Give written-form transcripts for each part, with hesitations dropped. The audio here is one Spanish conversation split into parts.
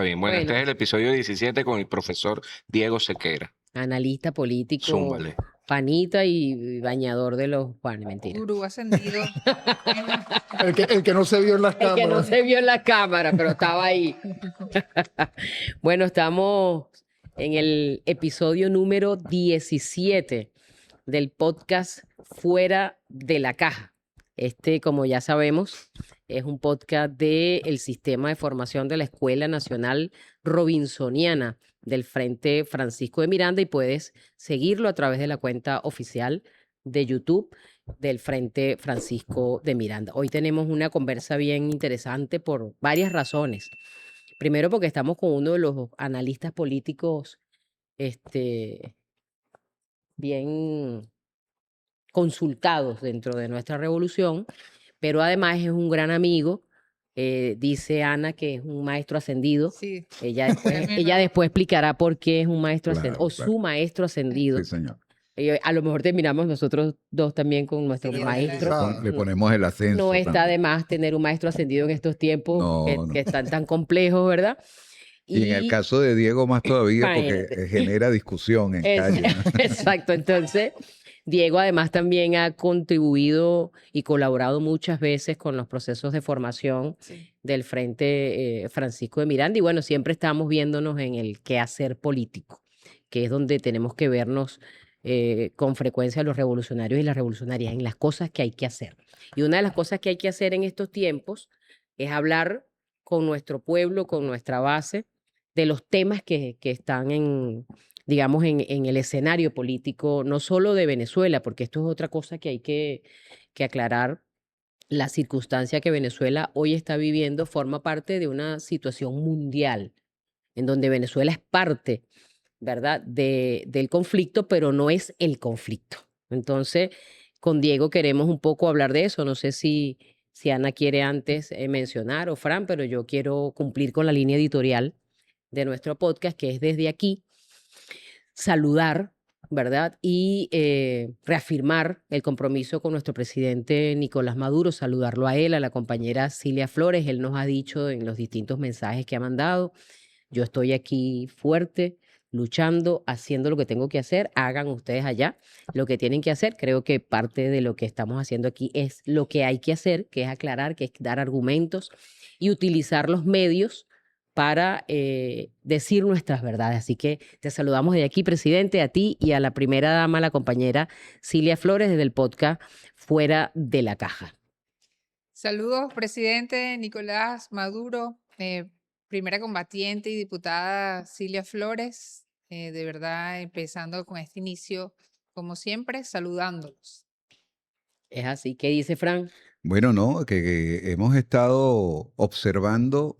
bien. Bueno, este Bueno, es el episodio 17 con el profesor Diego Sequera. analista político, Zúmbale. panita y bañador de los Juanes, mentira. Gurú ascendido. El que no se vio en las El que no cámaras. se vio en la cámara, pero estaba ahí. Bueno, estamos en el episodio número 17 del podcast Fuera de la Caja. Como ya sabemos, es un podcast del Sistema de Formación de la Escuela Nacional Robinsoniana del Frente Francisco de Miranda, y puedes seguirlo a través de la cuenta oficial de YouTube del Frente Francisco de Miranda. Hoy tenemos una conversa bien interesante por varias razones. Primero, porque estamos con uno de los analistas políticos bien consultados dentro de nuestra revolución, pero además es un gran amigo. Dice Ana que es un maestro ascendido. Sí. Ella después explicará por qué es un maestro ascendido, o su maestro ascendido. Sí, señor. A lo mejor terminamos nosotros dos también con nuestro Sí, maestro. Le ponemos el ascenso. No está también. de más tener un maestro ascendido en estos tiempos No. que están tan complejos, ¿verdad? Y en el caso de Diego más todavía, porque Imagínate. genera discusión en calle. ¿no? Exacto, entonces Diego además también ha contribuido y colaborado muchas veces con los procesos de formación Sí. del Frente Francisco de Miranda, y bueno, siempre estamos viéndonos en el quehacer político, que es donde tenemos que vernos con frecuencia los revolucionarios y las revolucionarias, en las cosas que hay que hacer. Y una de las cosas que hay que hacer en estos tiempos es hablar con nuestro pueblo, con nuestra base, de los temas que están digamos, en el escenario político, no solo de Venezuela, porque esto es otra cosa que hay que aclarar. La circunstancia que Venezuela hoy está viviendo forma parte de una situación mundial, en donde Venezuela es parte, ¿verdad?, del conflicto, pero no es el conflicto. Entonces, con Diego queremos un poco hablar de eso. No sé si Ana quiere antes mencionar, o Fran, pero yo quiero cumplir con la línea editorial de nuestro podcast, que es desde aquí saludar, ¿verdad? Y reafirmar el compromiso con nuestro presidente Nicolás Maduro, saludarlo a él, a la compañera Cilia Flores. Él nos ha dicho en los distintos mensajes que ha mandado: yo estoy aquí fuerte, luchando, haciendo lo que tengo que hacer. Hagan ustedes allá lo que tienen que hacer. Creo que parte de lo que estamos haciendo aquí es lo que hay que hacer, que es aclarar, que es dar argumentos y utilizar los medios para decir nuestras verdades. Así que te saludamos de aquí, presidente, a ti y a la primera dama, la compañera Cilia Flores, desde el podcast Fuera de la Caja. Saludos, presidente Nicolás Maduro, primera combatiente y diputada Cilia Flores. De verdad, empezando con este inicio, como siempre, saludándolos. Es así. ¿Qué dice Fran? Bueno, no, que hemos estado observando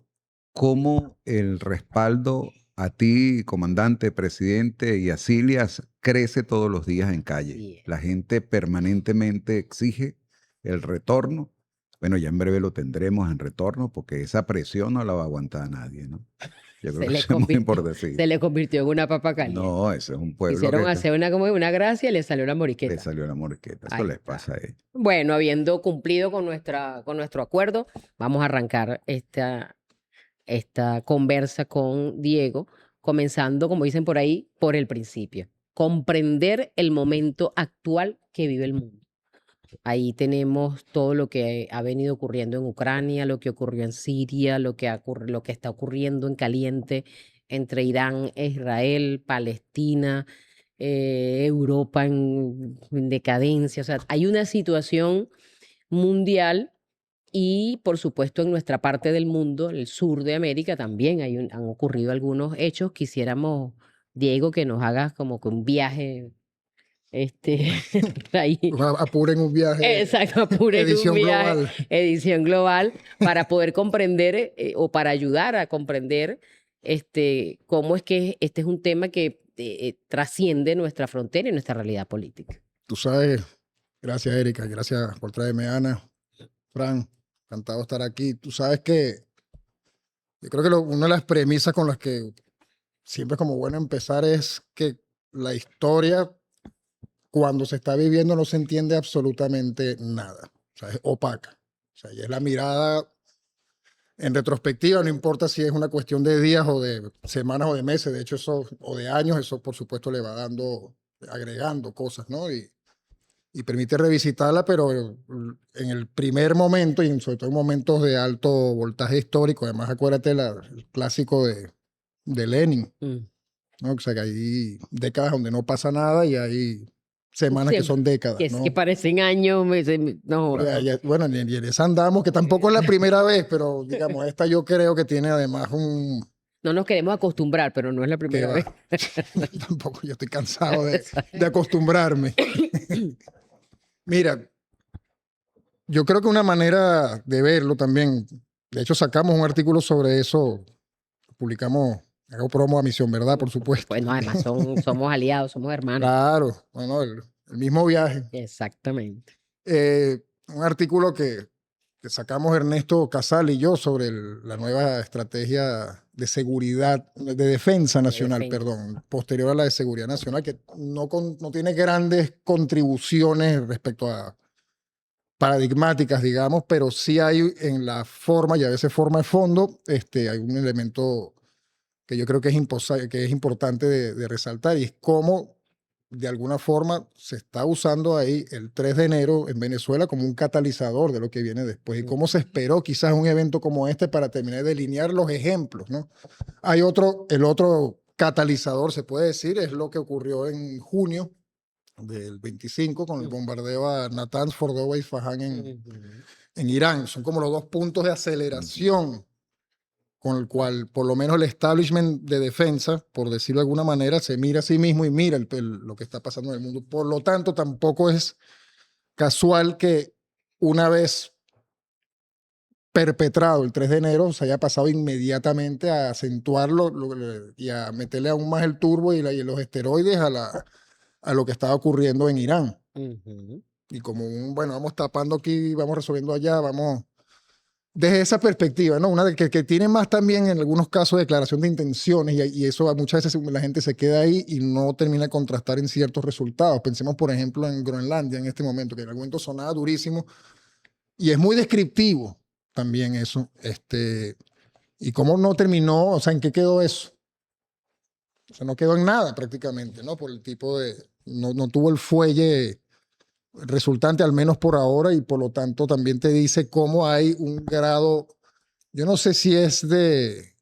cómo el respaldo a ti, comandante, presidente, y a Cilias crece todos los días en calle. Así es. La gente permanentemente exige el retorno. Bueno, ya en breve lo tendremos en retorno, porque esa presión no la va a aguantar a nadie, ¿no? Yo creo que eso es muy importante. Se le convirtió en una papa caliente. No, ese es un pueblo Quisieron que hacer una gracia y le salió la moriqueta. le salió la morqueta. Eso Ahí les está. pasa a ellos. Bueno, habiendo cumplido con nuestro acuerdo, vamos a arrancar esta conversa con Diego, comenzando, como dicen por ahí, por el principio. Comprender el momento actual que vive el mundo. Ahí tenemos todo lo que ha venido ocurriendo en Ucrania, lo que ocurrió en Siria, lo que está ocurriendo en caliente entre Irán e Israel, Palestina, Europa en decadencia. O sea, hay una situación mundial, y por supuesto en nuestra parte del mundo, el sur de América, también han ocurrido algunos hechos. Quisiéramos, Diego, que nos hagas como que un viaje ahí. Apuren un viaje. Exacto, apuren Edición un viaje, global. edición global, para poder comprender o para ayudar a comprender cómo es que este es un tema que trasciende nuestra frontera y nuestra realidad política. Tú sabes, gracias Erika, gracias por traerme, Ana, Fran, encantado de estar aquí. Tú sabes que yo creo que una de las premisas con las que siempre es como bueno empezar es que la historia, cuando se está viviendo, no se entiende absolutamente nada. O sea, es opaca. O sea, y es la mirada en retrospectiva, no importa si es una cuestión de días o de semanas o de meses, de hecho eso, o de años, eso por supuesto le va dando, agregando cosas, ¿no? Y permite revisitarla, pero en el primer momento y sobre todo en momentos de alto voltaje histórico, además acuérdate el clásico de Lenin, Mm. ¿no? O sea que hay décadas donde no pasa nada y hay semanas que Siempre. son décadas, Que, es ¿no? que parecen años, no. Bueno, y en esa andamos, que tampoco es la primera vez, pero digamos, esta yo creo que tiene además No nos queremos acostumbrar, pero no es la que primera va. vez. Tampoco, yo estoy cansado de acostumbrarme. Mira, yo creo que una manera de verlo también, de hecho sacamos un artículo sobre eso, publicamos, hago promo a Misión Verdad, por supuesto. Bueno, además somos aliados, somos hermanos. Claro, bueno, el mismo viaje. Exactamente. Un artículo que sacamos Ernesto Casal y yo sobre la nueva estrategia de seguridad, de defensa nacional, defensa. perdón, posterior a la de seguridad nacional, que no tiene grandes contribuciones respecto a paradigmáticas, digamos, pero sí hay en la forma y a veces forma de fondo, hay un elemento que yo creo que es importante de resaltar y es cómo de alguna forma se está usando ahí el 3 de enero en Venezuela como un catalizador de lo que viene después y cómo se esperó quizás un evento como este para terminar de delinear los ejemplos, ¿no? Hay el otro catalizador, se puede decir, es lo que ocurrió en junio del 25 con el bombardeo a Natanz, Fordowa y Fajan en Irán. Son como los dos puntos de aceleración con el cual por lo menos el establishment de defensa, por decirlo de alguna manera, se mira a sí mismo y mira lo que está pasando en el mundo. Por lo tanto, tampoco es casual que una vez perpetrado el 3 de enero se haya pasado inmediatamente a acentuarlo y a meterle aún más el turbo y los esteroides a lo que estaba ocurriendo en Irán. Y como bueno, vamos tapando aquí, vamos resolviendo allá, vamos... Desde esa perspectiva, ¿no? Una que tiene más también en algunos casos declaración de intenciones y eso muchas veces la gente se queda ahí y no termina de contrastar en ciertos resultados. Pensemos, por ejemplo, en Groenlandia en este momento, que en algún momento sonaba durísimo y es muy descriptivo también eso. Y cómo no terminó, o sea, ¿en qué quedó eso? O sea, no quedó en nada prácticamente, ¿no? Por el tipo de... No tuvo el fuelle resultante, al menos por ahora, y por lo tanto también te dice cómo hay un grado, yo no sé si es de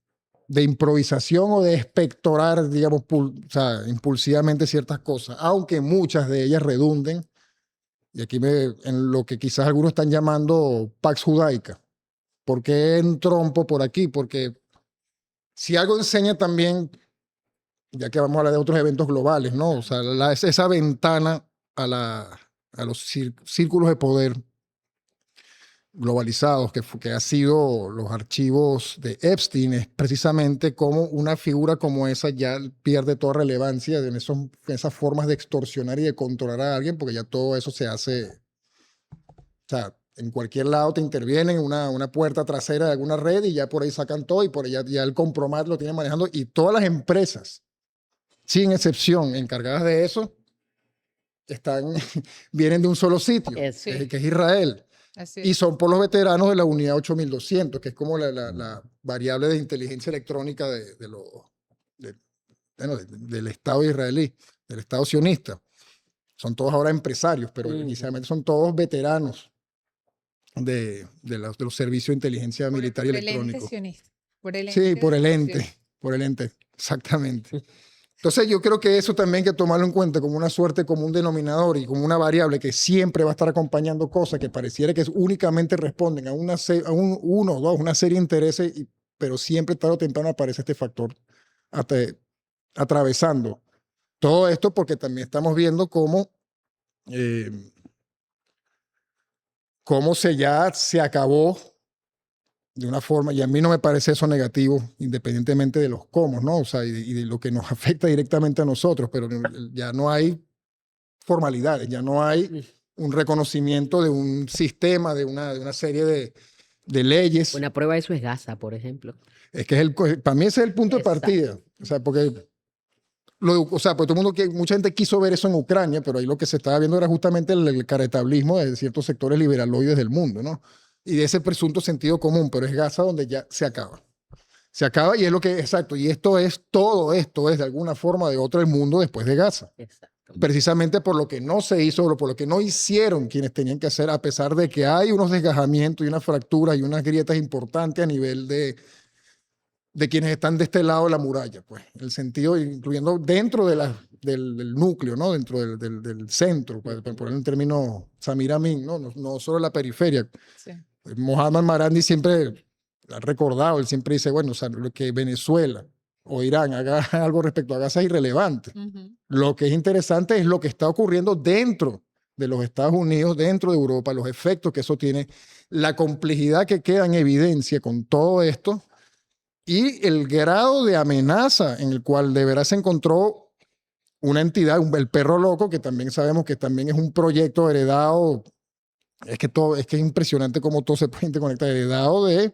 improvisación o de expectorar, digamos, o sea, impulsivamente ciertas cosas, aunque muchas de ellas redunden, y aquí en lo que quizás algunos están llamando Pax Judaica. ¿Por qué entrompo por aquí? Porque si algo enseña también, ya que vamos a hablar de otros eventos globales, ¿no? O sea, esa ventana a los círculos de poder globalizados que ha sido los archivos de Epstein, es precisamente como una figura como esa ya pierde toda relevancia en esas formas de extorsionar y de controlar a alguien, porque ya todo eso se hace, o sea, en cualquier lado te intervienen una puerta trasera de alguna red y ya por ahí sacan todo y por ahí ya el compromat lo tienen manejando y todas las empresas, sin excepción, encargadas de eso, vienen de un solo sitio, que es Israel. Y son por los veteranos de la unidad 8200, que es como la variable de inteligencia electrónica del Estado israelí, del Estado sionista. Son todos ahora empresarios, pero inicialmente son todos veteranos de los servicios de inteligencia militar y electrónico. Sí, por el ente, exactamente. Entonces yo creo que eso también hay que tomarlo en cuenta como una suerte, como un denominador y como una variable que siempre va a estar acompañando cosas que pareciera que únicamente responden a una serie de intereses, pero siempre tarde o temprano aparece este factor atravesando todo esto porque también estamos viendo cómo ya se acabó de una forma, y a mí no me parece eso negativo, independientemente de los cómo, ¿no? O sea, y de lo que nos afecta directamente a nosotros, pero ya no hay formalidades, ya no hay un reconocimiento de un sistema, de una serie de leyes. Una prueba de eso es Gaza, por ejemplo. Es que para mí ese es el punto de partida. O sea, porque todo el mundo, mucha gente quiso ver eso en Ucrania, pero ahí lo que se estaba viendo era justamente el caretablismo de ciertos sectores liberaloides del mundo, ¿no? y de ese presunto sentido común, pero es Gaza donde ya se acaba. Se acaba y es lo que, exacto, y todo esto es de alguna forma o de otra el mundo después de Gaza. Exacto. Precisamente por lo que no se hizo, o por lo que no hicieron quienes tenían que hacer, a pesar de que hay unos desgajamientos y unas fracturas y unas grietas importantes a nivel de quienes están de este lado de la muralla, pues, el sentido, incluyendo dentro de del núcleo, ¿no? Dentro del centro, para poner el término Samir Amin, ¿no? No solo la periferia. Sí. Mohamed Marandi siempre ha recordado, él siempre dice, bueno, o sea, lo que Venezuela o Irán haga algo respecto a Gaza es irrelevante. Ujú. Lo que es interesante es lo que está ocurriendo dentro de los Estados Unidos, dentro de Europa, los efectos que eso tiene, la complejidad que queda en evidencia con todo esto y el grado de amenaza en el cual de veras se encontró una entidad, el perro loco, que también sabemos que también es un proyecto heredado. Es que es impresionante cómo todo se puede interconectar, heredado de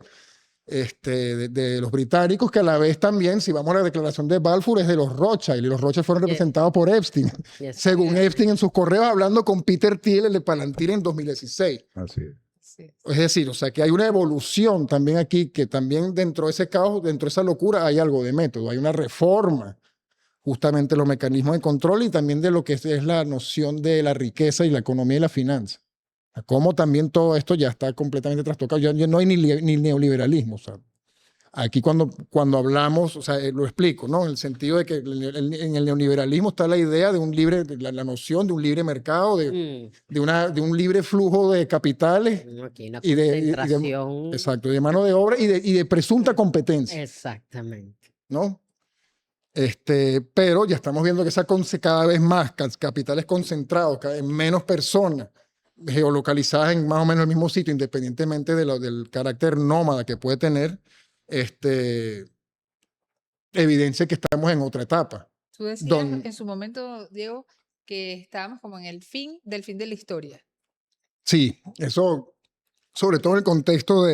los británicos, que a la vez también, si vamos a la declaración de Balfour, es de los Rothschild, y los Rothschild fueron representados por Epstein. Yes. Según Epstein en sus correos, hablando con Peter Thiel, el de Palantir, en 2016. Así es. Sí. Es decir, o sea, que hay una evolución también aquí, que también dentro de ese caos, dentro de esa locura, hay algo de método, hay una reforma justamente de los mecanismos de control y también de lo que es la noción de la riqueza y la economía y la finanza. Cómo también todo esto ya está completamente trastocado. Ya no hay ni neoliberalismo. O sea, aquí cuando hablamos, o sea, lo explico, ¿no? En el sentido de que en el neoliberalismo está la idea de un libre, la noción de un libre mercado, de un libre flujo de capitales Aquí una y concentración. exacto, de mano de obra y de presunta competencia, Exactamente. ¿no? Pero ya estamos viendo que cada vez más capitales concentrados, cada vez menos personas geolocalizadas en más o menos el mismo sitio, independientemente del carácter nómada que puede tener, evidencia que estamos en otra etapa. Tú decías Don- en su momento, Diego, que estábamos como en el fin de la historia. Sí, eso, sobre todo en el contexto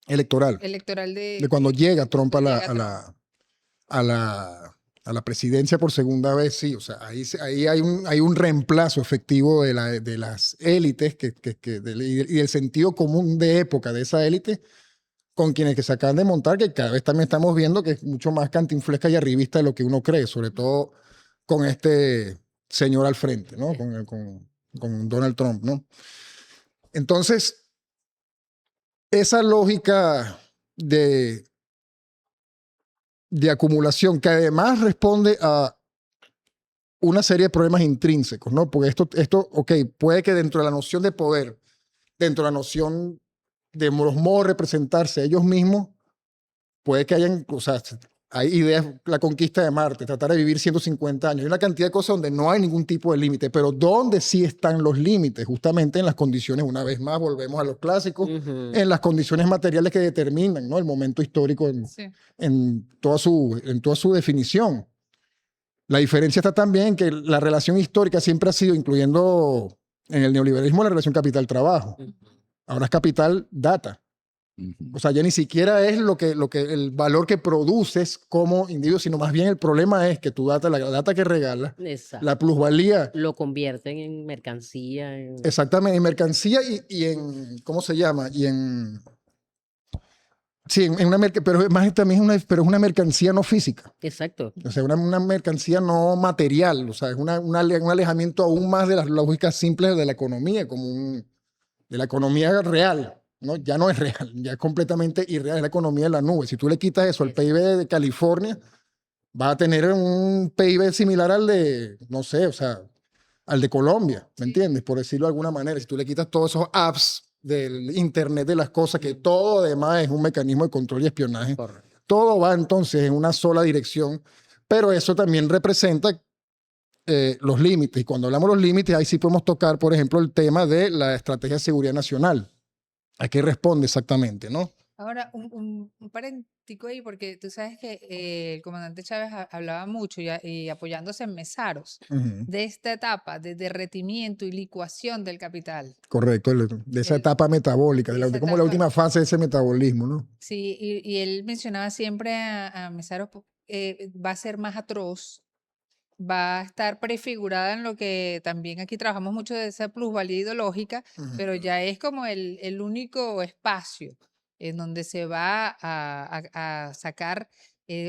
electoral, Electoral de cuando llega Trump a llega Trump. la presidencia por segunda vez, sí, o sea, ahí hay un reemplazo efectivo de las élites y del sentido común de época de esa élite con quienes que se acaban de montar, que cada vez también estamos viendo que es mucho más cantinflesca y arribista de lo que uno cree, sobre todo con este señor al frente, ¿no? Con Donald Trump, ¿no? Entonces, esa lógica de acumulación, que además responde a una serie de problemas intrínsecos, ¿no? Porque esto, ok, puede que dentro de la noción de poder, dentro de la noción de los modos de representarse ellos mismos, puede que hayan, o sea, hay ideas, la conquista de Marte, tratar de vivir 150 años, hay una cantidad de cosas donde no hay ningún tipo de límite, pero donde sí están los límites, justamente en las condiciones, una vez más, volvemos a los clásicos, en las condiciones materiales que determinan, ¿no? El momento histórico Sí. en toda su definición. La diferencia está también en que la relación histórica siempre ha sido, incluyendo en el neoliberalismo, la relación capital-trabajo. Ahora es capital-data. O sea, ya ni siquiera es el valor que produces como individuo, sino más bien el problema es que tu data, la data que regalas, Exacto. la plusvalía, Lo convierten en mercancía. exactamente, en mercancía y en, ¿cómo se llama? Y en... Sí, en una pero más también es una mercancía no física. Exacto. O sea, una mercancía no material. O sea, es un alejamiento aún más de las lógicas simples de la economía, de la economía real. ¿No? Ya no es real, ya es completamente irreal, es la economía de la nube. Si tú le quitas eso al PIB de California, va a tener un PIB similar al de, no sé, o sea, al de Colombia, ¿me entiendes? Por decirlo de alguna manera. Si tú le quitas todos esos apps del Internet de las cosas, que todo además es un mecanismo de control y espionaje, Correcto. todo va entonces en una sola dirección, pero eso también representa los límites. Y cuando hablamos de los límites, ahí sí podemos tocar, por ejemplo, el tema de la estrategia de seguridad nacional. ¿A qué responde exactamente, no? Ahora, un parentico ahí, porque tú sabes que el comandante Chávez hablaba mucho y apoyándose en Mesaros de esta etapa de derretimiento y licuación del capital. Correcto, de esa El- etapa metabólica, de de esa como la etapa. última fase de ese metabolismo, ¿no? Sí, y él mencionaba siempre a Mesaros, va a ser más atroz va a estar prefigurada en lo que también aquí trabajamos mucho de esa plusvalía ideológica, pero ya es como el único espacio en donde se va a sacar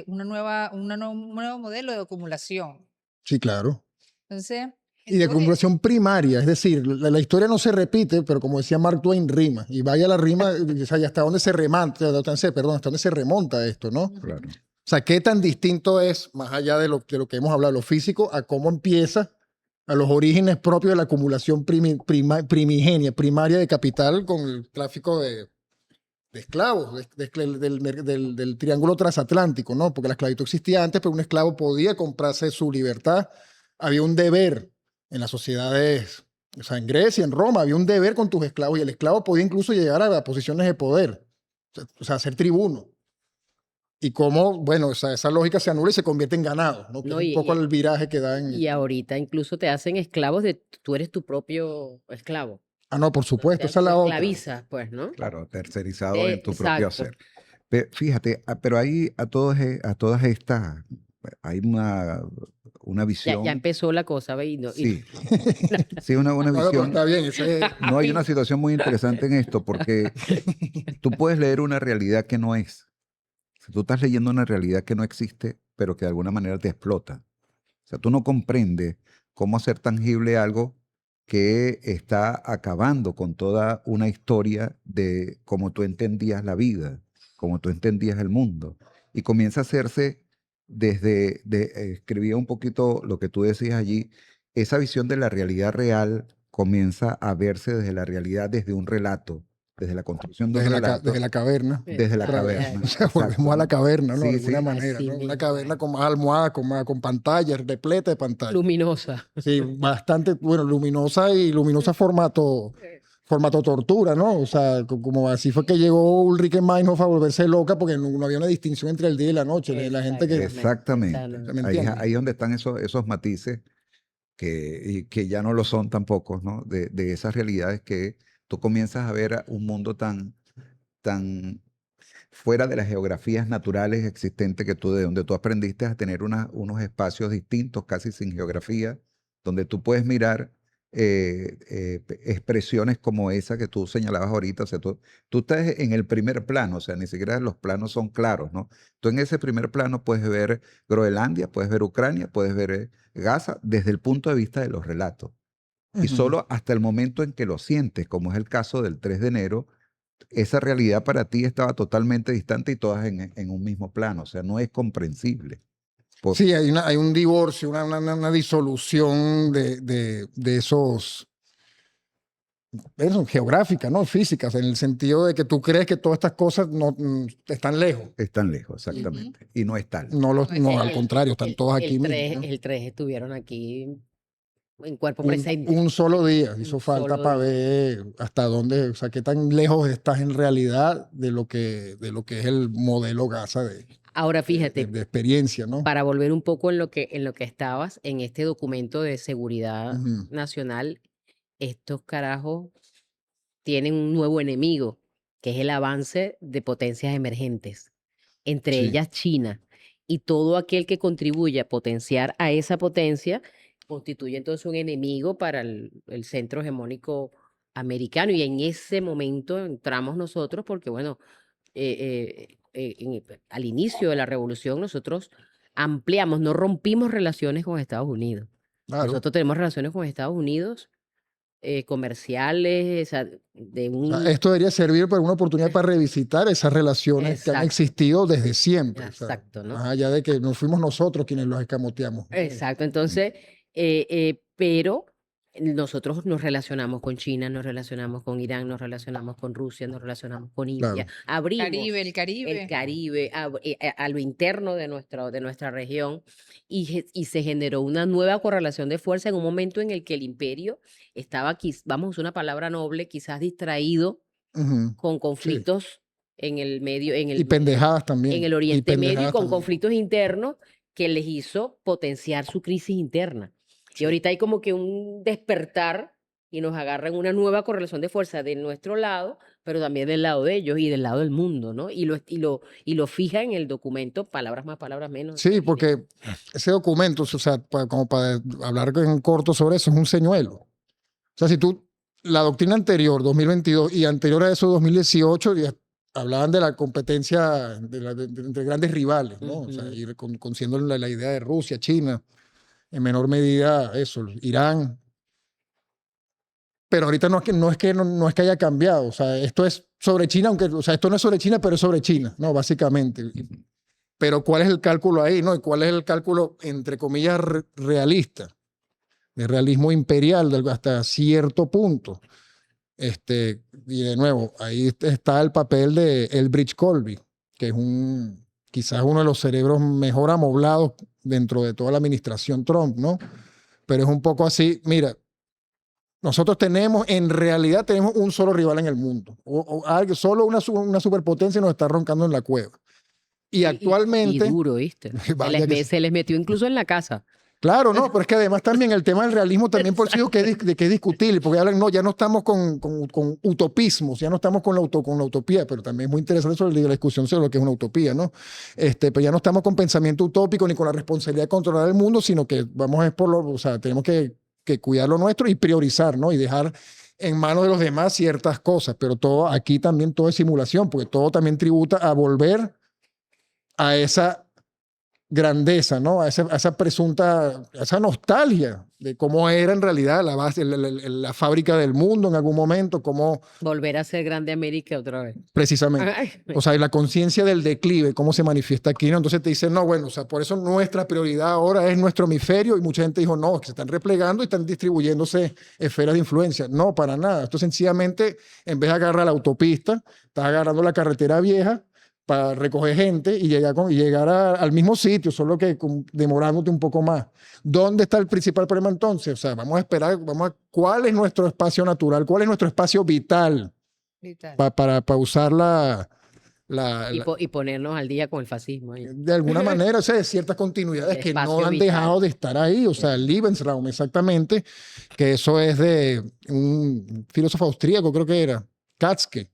un nuevo modelo de acumulación. Sí, claro. Entonces, Y de acumulación primaria, es decir, la historia no se repite, pero como decía Mark Twain, rima. Y vaya la rima, o sea, y hasta dónde se remonta, hasta dónde se remonta esto, ¿no? Claro. O sea, qué tan distinto es, más allá de lo que hemos hablado, lo físico, a cómo empieza, a los orígenes propios de la acumulación primigenia, primaria de capital con el tráfico de esclavos, del triángulo transatlántico, ¿no? Porque la esclavitud existía antes, pero un esclavo podía comprarse su libertad. Había un deber en las sociedades, o sea, en Grecia, en Roma, había un deber con tus esclavos y el esclavo podía incluso llegar a posiciones de poder, o sea, ser tribuno. Y cómo, bueno, o sea, esa lógica se anula y se convierte en ganado, ¿no? Que No, es un poco el viraje que da en... y ahorita incluso te hacen esclavos tú eres tu propio esclavo. Ah, no, por supuesto, esa es Te la otra. esclavizas, pues, ¿no? Claro, tercerizado en tu propio Exacto. hacer. Fíjate, pero ahí a todas estas, hay una Ya visión. empezó la cosa, ¿ve? Sí, sí, una No, pero visión. está bien, ese es... No, hay una situación muy interesante en esto, porque tú puedes leer una realidad que no es. Si tú estás leyendo una realidad que no existe, pero que de alguna manera te explota. O sea, tú no comprendes cómo hacer tangible algo que está acabando con toda una historia de cómo tú entendías la vida, cómo tú entendías el mundo. Y comienza a hacerse escribía un poquito lo que tú decías allí, esa visión de la realidad real comienza a verse desde la realidad, desde un relato, desde la construcción de un relato. Desde la caverna. Desde la Otra vez. caverna. O sea, volvemos Exacto, a la ¿no? caverna, ¿no? Sí, De alguna sí. manera, Así ¿no? Una mismo caverna es. con más almohadas, con pantallas, repleta de pantallas. Luminosa. Sí, bastante, bueno, luminosa formato tortura, ¿no? O sea, como así fue que llegó Ulrike Meinhof a volverse loca porque no había una distinción entre el día y la noche. La gente que... Exactamente. ¿Me Ahí entiendes? es donde están esos matices que ya no lo son tampoco, ¿no? De esas realidades que tú comienzas a ver un mundo tan fuera de las geografías naturales existentes de donde tú aprendiste a tener unos espacios distintos, casi sin geografía, donde tú puedes mirar expresiones como esa que tú señalabas ahorita. O sea, tú estás en el primer plano, o sea, ni siquiera los planos son claros, ¿no? Tú en ese primer plano puedes ver Groenlandia, puedes ver Ucrania, puedes ver Gaza desde el punto de vista de los relatos. Y solo hasta el momento en que lo sientes, como es el caso del 3 de enero, esa realidad para ti estaba totalmente distante y todas en un mismo plano. O sea, no es comprensible. Sí, hay un divorcio, una disolución de esos geográficas, ¿no? Físicas, en el sentido de que tú crees que todas estas cosas no están lejos. Están lejos, exactamente. Y no es tal. No, al contrario, están todos aquí el mismo. 3, ¿no? el 3 estuvieron aquí en cuerpo presente. Un solo día, hizo Un falta solo para día. ver hasta dónde, o sea, qué tan lejos estás en realidad de lo que es el modelo Gaza Ahora fíjate, de experiencia, ¿no? para volver un poco en lo que estabas, en este documento de seguridad Ujú. nacional, estos carajos tienen un nuevo enemigo, que es el avance de potencias emergentes, entre Sí. ellas China. Y todo aquel que contribuya a potenciar a esa potencia constituye entonces un enemigo para el centro hegemónico americano. Y en ese momento entramos nosotros porque, bueno, al inicio de la revolución nosotros ampliamos, no rompimos relaciones con Estados Unidos. Claro. Nosotros tenemos relaciones con Estados Unidos comerciales, o sea, de O sea, un... esto debería servir para una oportunidad para revisitar esas relaciones que han Exacto. existido desde siempre. O sea, Exacto, ¿no? más allá de que no fuimos nosotros quienes los escamoteamos. Exacto, entonces, pero nosotros nos relacionamos con China, nos relacionamos con Irán, nos relacionamos con Rusia, nos relacionamos con India, Claro. abrimos El Caribe. el Caribe a lo interno de nuestra región y se generó una nueva correlación de fuerza en un momento en el que el imperio estaba, vamos a usar una palabra noble, quizás distraído Ujú. con conflictos en el medio, Y pendejadas también. en el Oriente Medio y pendejadas con también. conflictos internos que les hizo potenciar su crisis interna. Sí. Y ahorita hay como que un despertar y nos agarran una nueva correlación de fuerza de nuestro lado, pero también del lado de ellos y del lado del mundo, ¿no? Y lo fija en el documento, palabras más, palabras menos. Sí, porque ese documento, o sea, como para hablar en corto sobre eso, es un señuelo. O sea, si tú, la doctrina anterior, 2022, y anterior a eso, 2018, ya hablaban de la competencia entre grandes rivales, ¿no? O sea, ir conociendo la idea de Rusia, China, en menor medida eso, Irán. Pero ahorita no es que haya cambiado. O sea, esto es sobre China, aunque, o sea, esto no es sobre China, pero es sobre China, ¿no? Básicamente. Pero ¿cuál es el cálculo ahí, no? ¿Y cuál es el cálculo, entre comillas, realista? De realismo imperial hasta cierto punto. Y de nuevo, ahí está el papel de Elbridge Colby, que es quizás uno de los cerebros mejor amoblados dentro de toda la administración Trump, ¿no? Pero es un poco así, mira, nosotros en realidad tenemos un solo rival en el mundo, solo una superpotencia nos está roncando en la cueva. Y actualmente... Y duro, ¿viste? Vaya que Se les metió incluso en la casa. Claro, no, pero es que además también el tema del realismo también por eso digo que es discutible, porque hablan, no, ya no estamos con utopismos, ya no estamos con la utopía, pero también es muy interesante sobre la discusión sobre lo que es una utopía, ¿no? Pero ya no estamos con pensamiento utópico ni con la responsabilidad de controlar el mundo, sino que vamos a o sea, tenemos que cuidar lo nuestro y priorizar, ¿no? Y dejar en manos de los demás ciertas cosas, pero aquí también todo es simulación, porque todo también tributa a volver a esa grandeza, ¿no? A esa presunta, a esa nostalgia de cómo era en realidad la base, la fábrica del mundo en algún momento, cómo Volver a ser grande América otra vez. precisamente, Ay, o sea, y la conciencia del declive, cómo se manifiesta aquí, ¿no? Entonces te dicen, no, bueno, o sea, por eso nuestra prioridad ahora es nuestro hemisferio, y mucha gente dijo, no, que se están replegando y están distribuyéndose esferas de influencia. No, para nada. Esto sencillamente, en vez de agarrar la autopista, estás agarrando la carretera vieja para recoger gente y llegar al mismo sitio, solo que demorándote un poco más. ¿Dónde está el principal problema entonces? O sea, vamos a esperar, ¿cuál es nuestro espacio natural? ¿Cuál es nuestro espacio vital? Para usar y ponernos al día con el fascismo. de alguna manera, o sea, ciertas continuidades que no han dejado de estar ahí. O sea, Lebensraum, exactamente, que eso es de un filósofo austríaco, creo que era. Katze,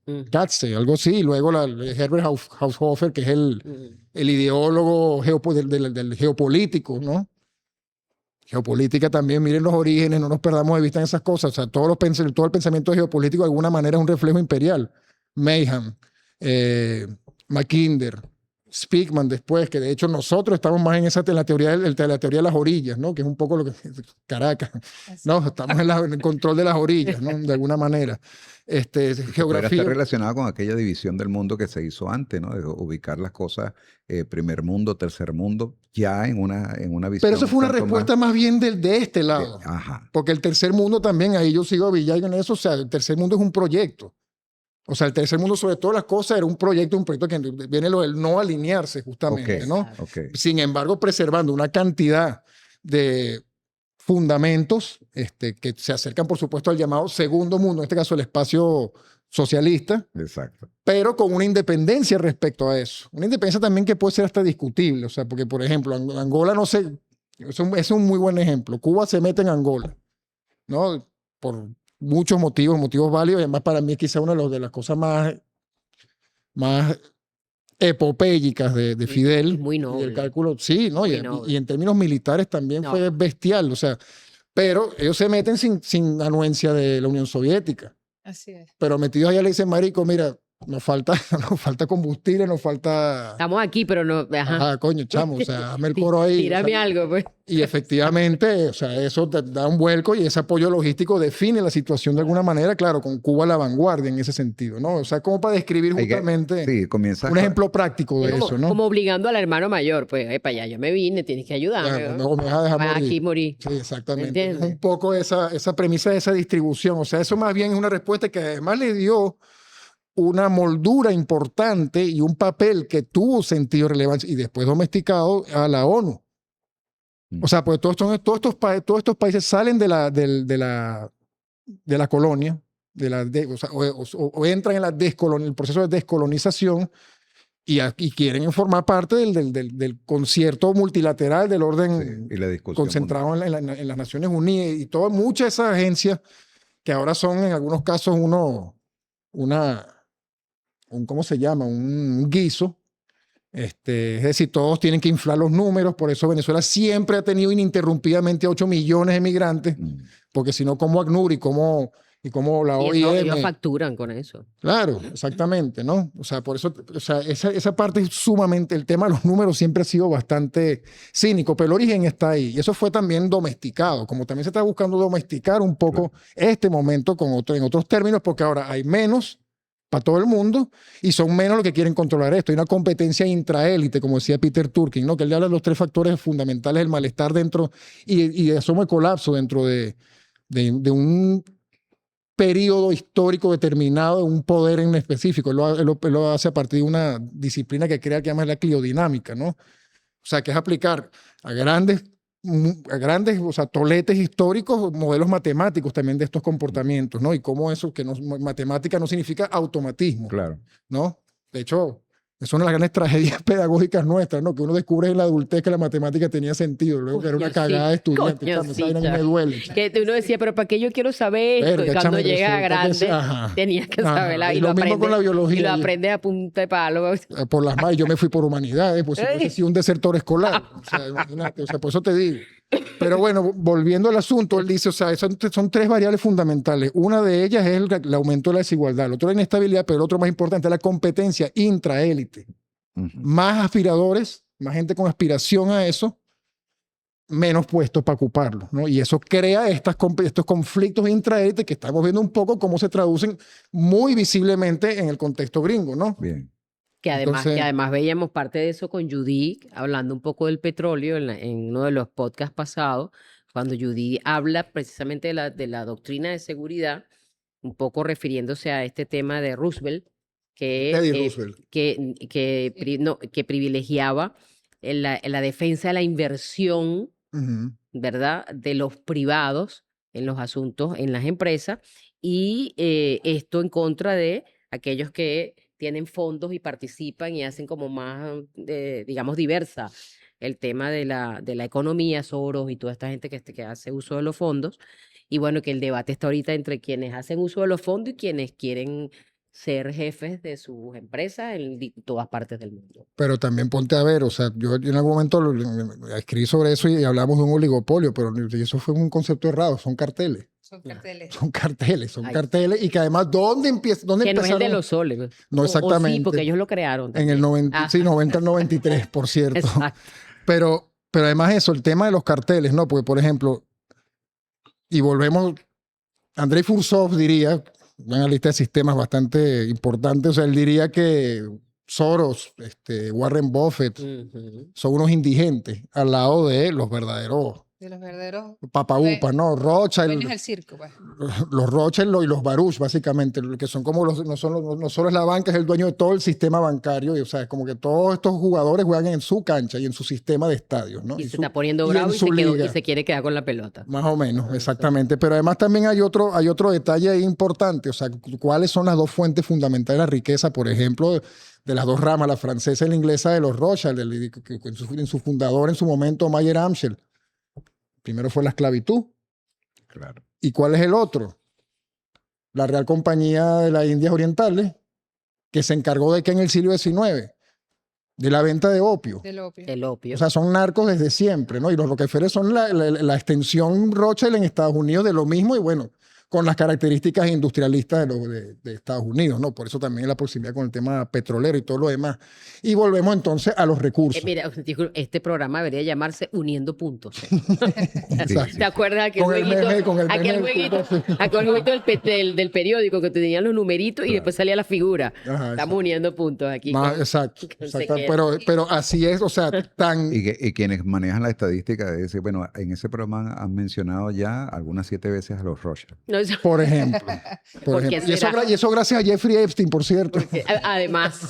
algo así. Y luego Herbert Haushofer, que es el ideólogo del geopolítico, ¿no? Geopolítica también, miren los orígenes, no nos perdamos de vista en esas cosas. O sea, todo el pensamiento geopolítico de alguna manera es un reflejo imperial. Mayhem, Mackinder, Speakman después, que de hecho nosotros estamos más en la teoría de las orillas, ¿no? Que es un poco lo que... Caracas, ¿no? Estamos en el control de las orillas, ¿no? De alguna manera. Geografía. Está relacionado con aquella división del mundo que se hizo antes, ¿no? De ubicar las cosas, primer mundo, tercer mundo, ya en una visión. Pero eso fue una respuesta más bien de este lado. Ajá. Porque el tercer mundo también, ahí yo sigo a Villago en eso, o sea, el tercer mundo es un proyecto. O sea, el tercer mundo, sobre todas las cosas, era un proyecto que viene lo del no alinearse, justamente, ¿no? Okay. Sin embargo, preservando una cantidad de fundamentos que se acercan, por supuesto, al llamado segundo mundo, en este caso el espacio socialista. Exacto. Pero con una independencia respecto a eso. Una independencia también que puede ser hasta discutible. O sea, porque, por ejemplo, Angola no sé, es un muy buen ejemplo. Cuba se mete en Angola, ¿no? Por muchos motivos válidos, y además para mí es quizá una de las cosas más epopélicas de Fidel. Muy noble. Y el cálculo, sí, ¿no? Y en términos militares también fue bestial, o sea, pero ellos se meten sin anuencia de la Unión Soviética. Así es. Pero metidos allá le dicen, marico, mira, nos falta combustible, nos falta... Estamos aquí, pero no... Ajá, coño, chamo, o sea, dame el coro ahí. Tírame algo, pues. Y efectivamente, o sea, eso te da un vuelco y ese apoyo logístico define la situación de alguna manera, claro, con Cuba a la vanguardia en ese sentido, ¿no? O sea, como para describir justamente un ejemplo práctico de eso, ¿no? Como obligando al hermano mayor, pues, para allá yo me vine, tienes que ayudarme. No me vas a dejar morir. Aquí morir. Sí, exactamente. Es un poco esa premisa de esa distribución, o sea, eso más bien es una respuesta que además le dio una moldura importante y un papel que tuvo sentido, relevancia y después domesticado a la ONU. O sea, pues todos estos países salen de la colonia, o entran en el proceso de descolonización y quieren formar parte del concierto multilateral del orden y la discusión concentrado en las Naciones Unidas y muchas de esas agencias que ahora son en algunos casos ¿cómo se llama? Un guiso. Es decir, todos tienen que inflar los números, por eso Venezuela siempre ha tenido ininterrumpidamente 8 millones de migrantes, porque si no, ¿cómo ACNUR y cómo la Y eso, OIM? ellos facturan con eso. Claro, exactamente, ¿no? O sea, por eso, o sea, esa parte es sumamente, el tema de los números siempre ha sido bastante cínico, pero el origen está ahí. Y eso fue también domesticado, como también se está buscando domesticar un poco este momento en otros términos, porque ahora hay menos para todo el mundo y son menos los que quieren controlar esto. Hay una competencia intraélite, como decía Peter Turkin, ¿no? Que él habla de los 3 factores fundamentales del malestar dentro y de asomo de colapso dentro de un periodo histórico determinado de un poder en específico. Él lo hace a partir de una disciplina que crea que llama la cliodinámica, ¿no? O sea, que es aplicar a grandes, o sea, toletes históricos, modelos matemáticos también de estos comportamientos, ¿no? Y cómo eso, matemática no significa automatismo, Claro. ¿no? De hecho, es una de las grandes tragedias pedagógicas nuestras, ¿no? Que uno descubre en la adultez que la matemática tenía sentido, luego que era una Coño, cagada de sí, estudiante. coño, Chamo, esa sí, vaina a mí me chamo. duele. Que uno decía, pero ¿para qué yo quiero saber esto? Verga, Y cuando chamo, llega resulta que grande, ajá. tenías que Ajá. saberla. Y Y lo lo mismo con la aprendes, biología. y lo aprendes a punta de palo. Por las malas, yo me fui por humanidades, pues si no hubiese sido un desertor escolar. O sea, imagínate, o sea, por eso te digo. Pero bueno, volviendo al asunto, él dice, o sea, son 3 variables fundamentales. Una de ellas es el aumento de la desigualdad, el otro la inestabilidad, pero el otro más importante es la competencia intraélite. Más aspiradores, más gente con aspiración a eso, menos puestos para ocuparlo, ¿no? Y eso crea estos conflictos intraélite que estamos viendo un poco cómo se traducen muy visiblemente en el contexto gringo, ¿no? Bien. Que Entonces, además veíamos parte de eso con Judy, hablando un poco del petróleo en uno de los podcasts pasados, cuando Judy habla precisamente de la doctrina de seguridad, un poco refiriéndose a este tema de Roosevelt, Teddy Roosevelt. que privilegiaba la defensa de la inversión, ¿verdad?, de los privados en los asuntos, en las empresas, y esto en contra de aquellos que tienen fondos y participan y hacen como más, digamos, diversa el tema de la economía, Soros y toda esta gente que hace uso de los fondos. Y bueno, que el debate está ahorita entre quienes hacen uso de los fondos y quienes quieren ser jefes de sus empresas en todas partes del mundo. Pero también ponte a ver, o sea, yo en algún momento escribí sobre eso y hablamos de un oligopolio, pero eso fue un concepto errado, son carteles. Son carteles. Son carteles, son Ay. carteles y que además, ¿dónde Que no es el de empezaron? los soles. No O sí, exactamente. porque ellos lo crearon En el también. 90, sí, 90 al 93, por cierto. Exacto. Pero además eso, el tema de los carteles, ¿no? Porque, por ejemplo, y volvemos, Andrei Fursov diría, una analista de sistemas bastante importante, o sea, él diría que Soros, Warren Buffett, Ujú. son unos indigentes al lado de los verdaderos De los verdaderos papaupas, ¿no? Rothschild, dueños del circo, pues. los Rothschild y los Baruch, básicamente, que son como no solo es la banca, es el dueño de todo el sistema bancario, y, o sea, es como que todos estos jugadores juegan en su cancha y en su sistema de estadios, ¿no? Y se su- está poniendo y bravo en y su liga. se quiere quedar con la pelota. Más o menos, exactamente. Pero además también hay otro detalle ahí importante, o sea, cuáles son las 2 fuentes fundamentales de la riqueza, por ejemplo, de las 2 ramas, la francesa y la inglesa de los Rothschild, en su fundador en su momento, Mayer Amschel. Primero fue la esclavitud. Claro. ¿Y cuál es el otro? La Real Compañía de las Indias Orientales, que se encargó de que en el siglo XIX, de la venta de opio. Del opio. El opio. O sea, son narcos desde siempre, ¿no? Y los Rockefeller son la extensión Rothschild en Estados Unidos de lo mismo y bueno, con las características industrialistas de Estados Unidos, ¿no? Por eso también la proximidad con el tema petrolero y todo lo demás. Y volvemos entonces a los recursos. Mira, este programa debería llamarse Uniendo Puntos. Exacto. ¿Te acuerdas aquel Con el jueguito, meme, con el aquel meme del jueguito, punto, sí. aquel jueguito del periódico que tenían los numeritos y después salía la figura? Ajá, Estamos uniendo puntos aquí. exacto. con se queda. Pero así es, o sea, tan... Y quienes manejan la estadística de decir, bueno, en ese programa han mencionado ya algunas 7 veces a los Rothschild. No, eso- Por ejemplo. ¿Por qué Y eso, será? y eso gracias a Jeffrey Epstein, por cierto. además.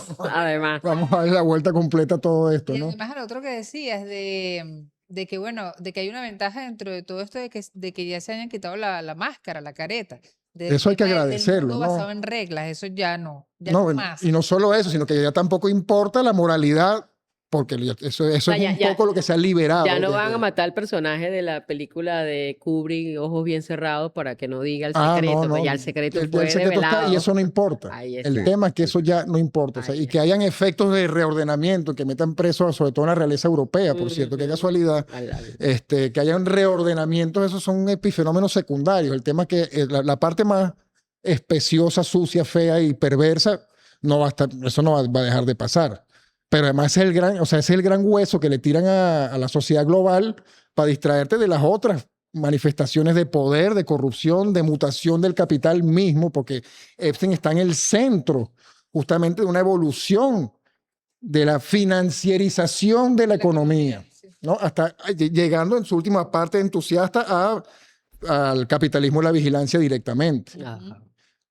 Vamos a darle la vuelta completa a todo esto, Y ¿no? además al otro que decías de que, bueno, de que hay una ventaja dentro de todo esto de que ya se hayan quitado la máscara, la careta. Eso hay que Del agradecerlo, mundo ¿no? basado en reglas, eso ya no No, más. y no solo eso, sino que ya tampoco importa la moralidad porque eso sea, es un poco lo que se ha liberado. Ya no van a desde- matar al personaje de la película de Kubrick, Ojos Bien Cerrados, para que no diga el Ah, secreto, no, pues no. ya el secreto Ya el fue secreto está y develado. eso no importa. Ahí El está. tema es que sí. eso ya no importa. O sea, Ahí y que hayan efectos de reordenamiento, que metan presos, sobre todo en la realeza europea, por cierto, qué Ujú. casualidad. Que haya un reordenamiento, esos son epifenómenos secundarios. El tema es que la parte más especiosa, sucia, fea y perversa, no va a estar, eso no va a dejar de pasar. Pero además ese es el gran, o sea, ese es el gran hueso que le tiran a la sociedad global para distraerte de las otras manifestaciones de poder, de corrupción, de mutación del capital mismo, porque Epstein está en el centro justamente de una evolución de la financiarización de la economía, Sí. ¿no? Hasta llegando en su última parte entusiasta al capitalismo y la vigilancia directamente. Ajá.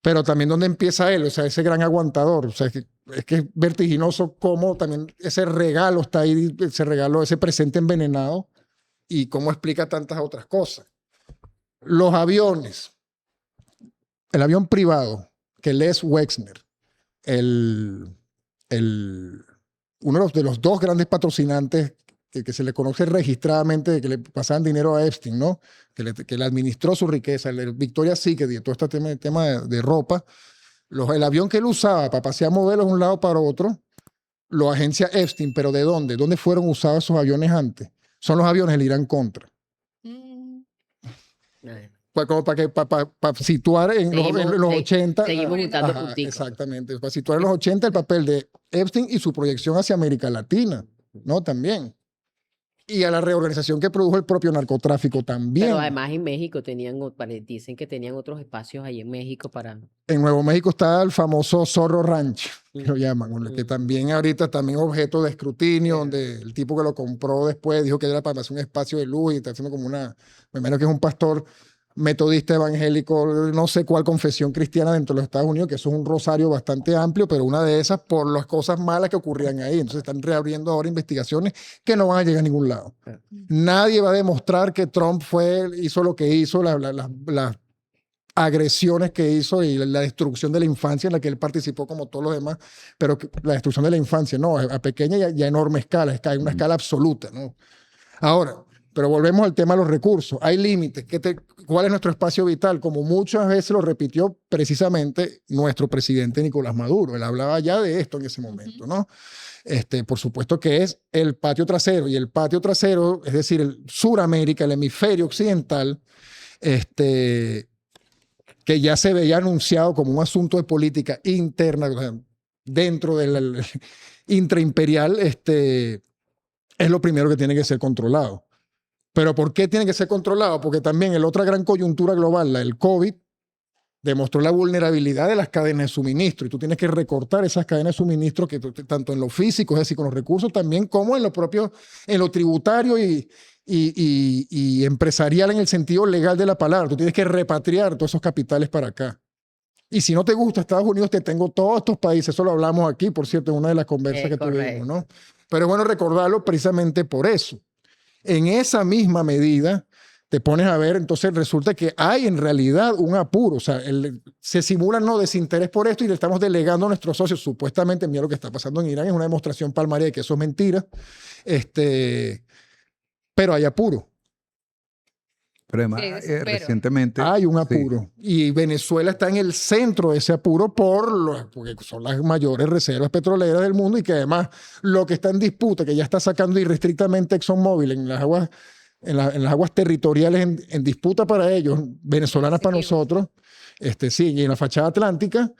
Pero también donde empieza él, o sea, ese gran aguantador, o sea, es que es vertiginoso cómo también ese regalo está ahí, ese regalo, ese presente envenenado, y cómo explica tantas otras cosas. Los aviones, el avión privado, que Les Wexner, el, uno de los dos grandes patrocinantes que se le conoce registradamente, que le pasaban dinero a Epstein, ¿no? Que le administró su riqueza, el Victoria's Secret y todo este tema de ropa. El avión que él usaba para pasear modelos de un lado para otro, lo agencia Epstein, pero ¿de dónde? ¿Dónde fueron usados esos aviones antes? Son los aviones del Irán Contra. Mm. Como para situar en los 80. Seguimos juntando Ajá, punticos. exactamente. Para situar en los 80 el papel de Epstein y su proyección hacia América Latina, ¿no? También. Y a la reorganización que produjo el propio narcotráfico también. Pero además en México dicen que tenían otros espacios ahí en México para... En Nuevo México está el famoso Zorro Ranch, que lo llaman, que Mm. también ahorita también objeto de escrutinio, donde el tipo que lo compró después dijo que era para hacer un espacio de luz y está haciendo como me imagino que es un pastor metodista evangélico, no sé cuál confesión cristiana dentro de los Estados Unidos, que eso es un rosario bastante amplio, pero una de esas por las cosas malas que ocurrían ahí. Entonces están reabriendo ahora investigaciones que no van a llegar a ningún lado. Nadie va a demostrar que Trump hizo lo que hizo, las agresiones que hizo y la destrucción de la infancia en la que él participó como todos los demás, pero la destrucción de la infancia, no, a pequeña y a enorme escala, es una escala absoluta, ¿no? Ahora, pero volvemos al tema de los recursos. Hay límites. ¿Cuál es nuestro espacio vital? Como muchas veces lo repitió precisamente nuestro presidente Nicolás Maduro. Él hablaba ya de esto en ese momento, ¿no? Por supuesto que es el patio trasero. Y el patio trasero, es decir, el Suramérica, el hemisferio occidental, que ya se veía anunciado como un asunto de política interna, o sea, dentro del intraimperial, es lo primero que tiene que ser controlado. ¿Pero por qué tiene que ser controlado? Porque también en la otra gran coyuntura global, la del COVID, demostró la vulnerabilidad de las cadenas de suministro y tú tienes que recortar esas cadenas de suministro que tanto en lo físico, es decir, con los recursos también, como en lo propio, en lo tributario y empresarial en el sentido legal de la palabra. Tú tienes que repatriar todos esos capitales para acá. Y si no te gusta Estados Unidos, te tengo todos estos países. Eso lo hablamos aquí, por cierto, en una de las conversas que tuvimos, ¿no? Pero es bueno recordarlo precisamente por eso. En esa misma medida, te pones a ver, entonces resulta que hay en realidad un apuro. O sea, se simula no desinterés por esto y le estamos delegando a nuestros socios. Supuestamente, mira lo que está pasando en Irán, es una demostración palmaria de que eso es mentira. Pero hay apuro. Pero además, Sí, desespero. recientemente... Hay un sí, apuro. Y Venezuela está en el centro de ese apuro porque son las mayores reservas petroleras del mundo y que además lo que está en disputa, que ya está sacando irrestrictamente ExxonMobil en las aguas, en las aguas territoriales en disputa para ellos, venezolanas para nosotros, sí, y en la fachada atlántica,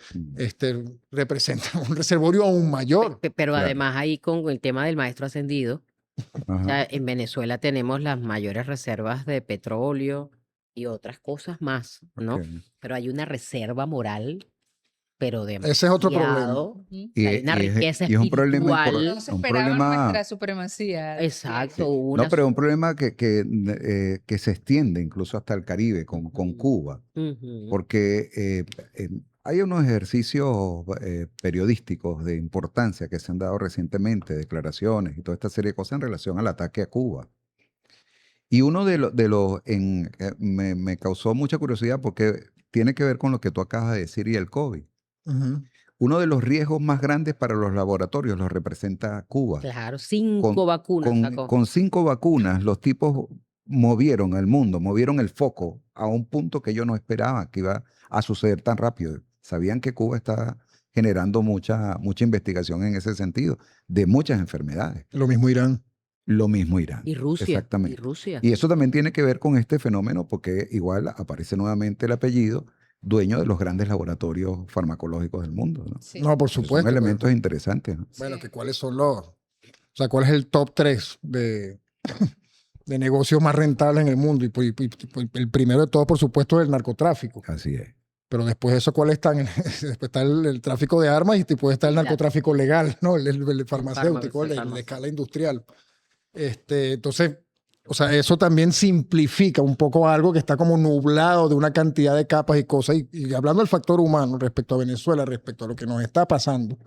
representa un reservorio aún mayor. Pero Claro. además ahí con el tema del maestro ascendido, o ajá. sea, en Venezuela tenemos las mayores reservas de petróleo y otras cosas más, ¿no? Ok. Pero hay una reserva moral, pero Ese es otro problema. demasiado. Ujú. Y, Hay una y es- riqueza y es un problema espiritual. No se un esperaba problema- nuestra supremacía. Exacto, Sí. una No, pero es un problema que se extiende incluso hasta el Caribe con Cuba, Ujú. porque hay unos ejercicios periodísticos de importancia que se han dado recientemente, declaraciones y toda esta serie de cosas en relación al ataque a Cuba. Y uno de los me causó mucha curiosidad porque tiene que ver con lo que tú acabas de decir y el COVID. Ujú. uno de los riesgos más grandes para los laboratorios los representa Cuba. Claro, 5 vacunas sacó. Con 5 vacunas, los tipos movieron el mundo, movieron el foco a un punto que yo no esperaba que iba a suceder tan rápido. Sabían que Cuba está generando mucha investigación en ese sentido, de muchas enfermedades. Lo mismo Irán. Lo mismo Irán. Y Rusia. Exactamente. Y Rusia. Y eso también tiene que ver con este fenómeno porque igual aparece nuevamente el apellido dueño de los grandes laboratorios farmacológicos del mundo, ¿no? Sí. No, por Son supuesto. elementos interesantes, ¿no? Bueno, Sí. que cuáles son los... O sea, ¿cuál es el top 3 de negocios más rentables en el mundo? Y el primero de todos, por supuesto, es el narcotráfico. Así es. Pero después de eso, ¿cuáles están? Después está el tráfico de armas y después está el Claro. narcotráfico legal, ¿no? El farmacéutico, el de farmacéutico. escala industrial. Entonces, o sea, eso también simplifica un poco algo que está como nublado de una cantidad de capas y cosas. Y hablando del factor humano respecto a Venezuela, respecto a lo que nos está pasando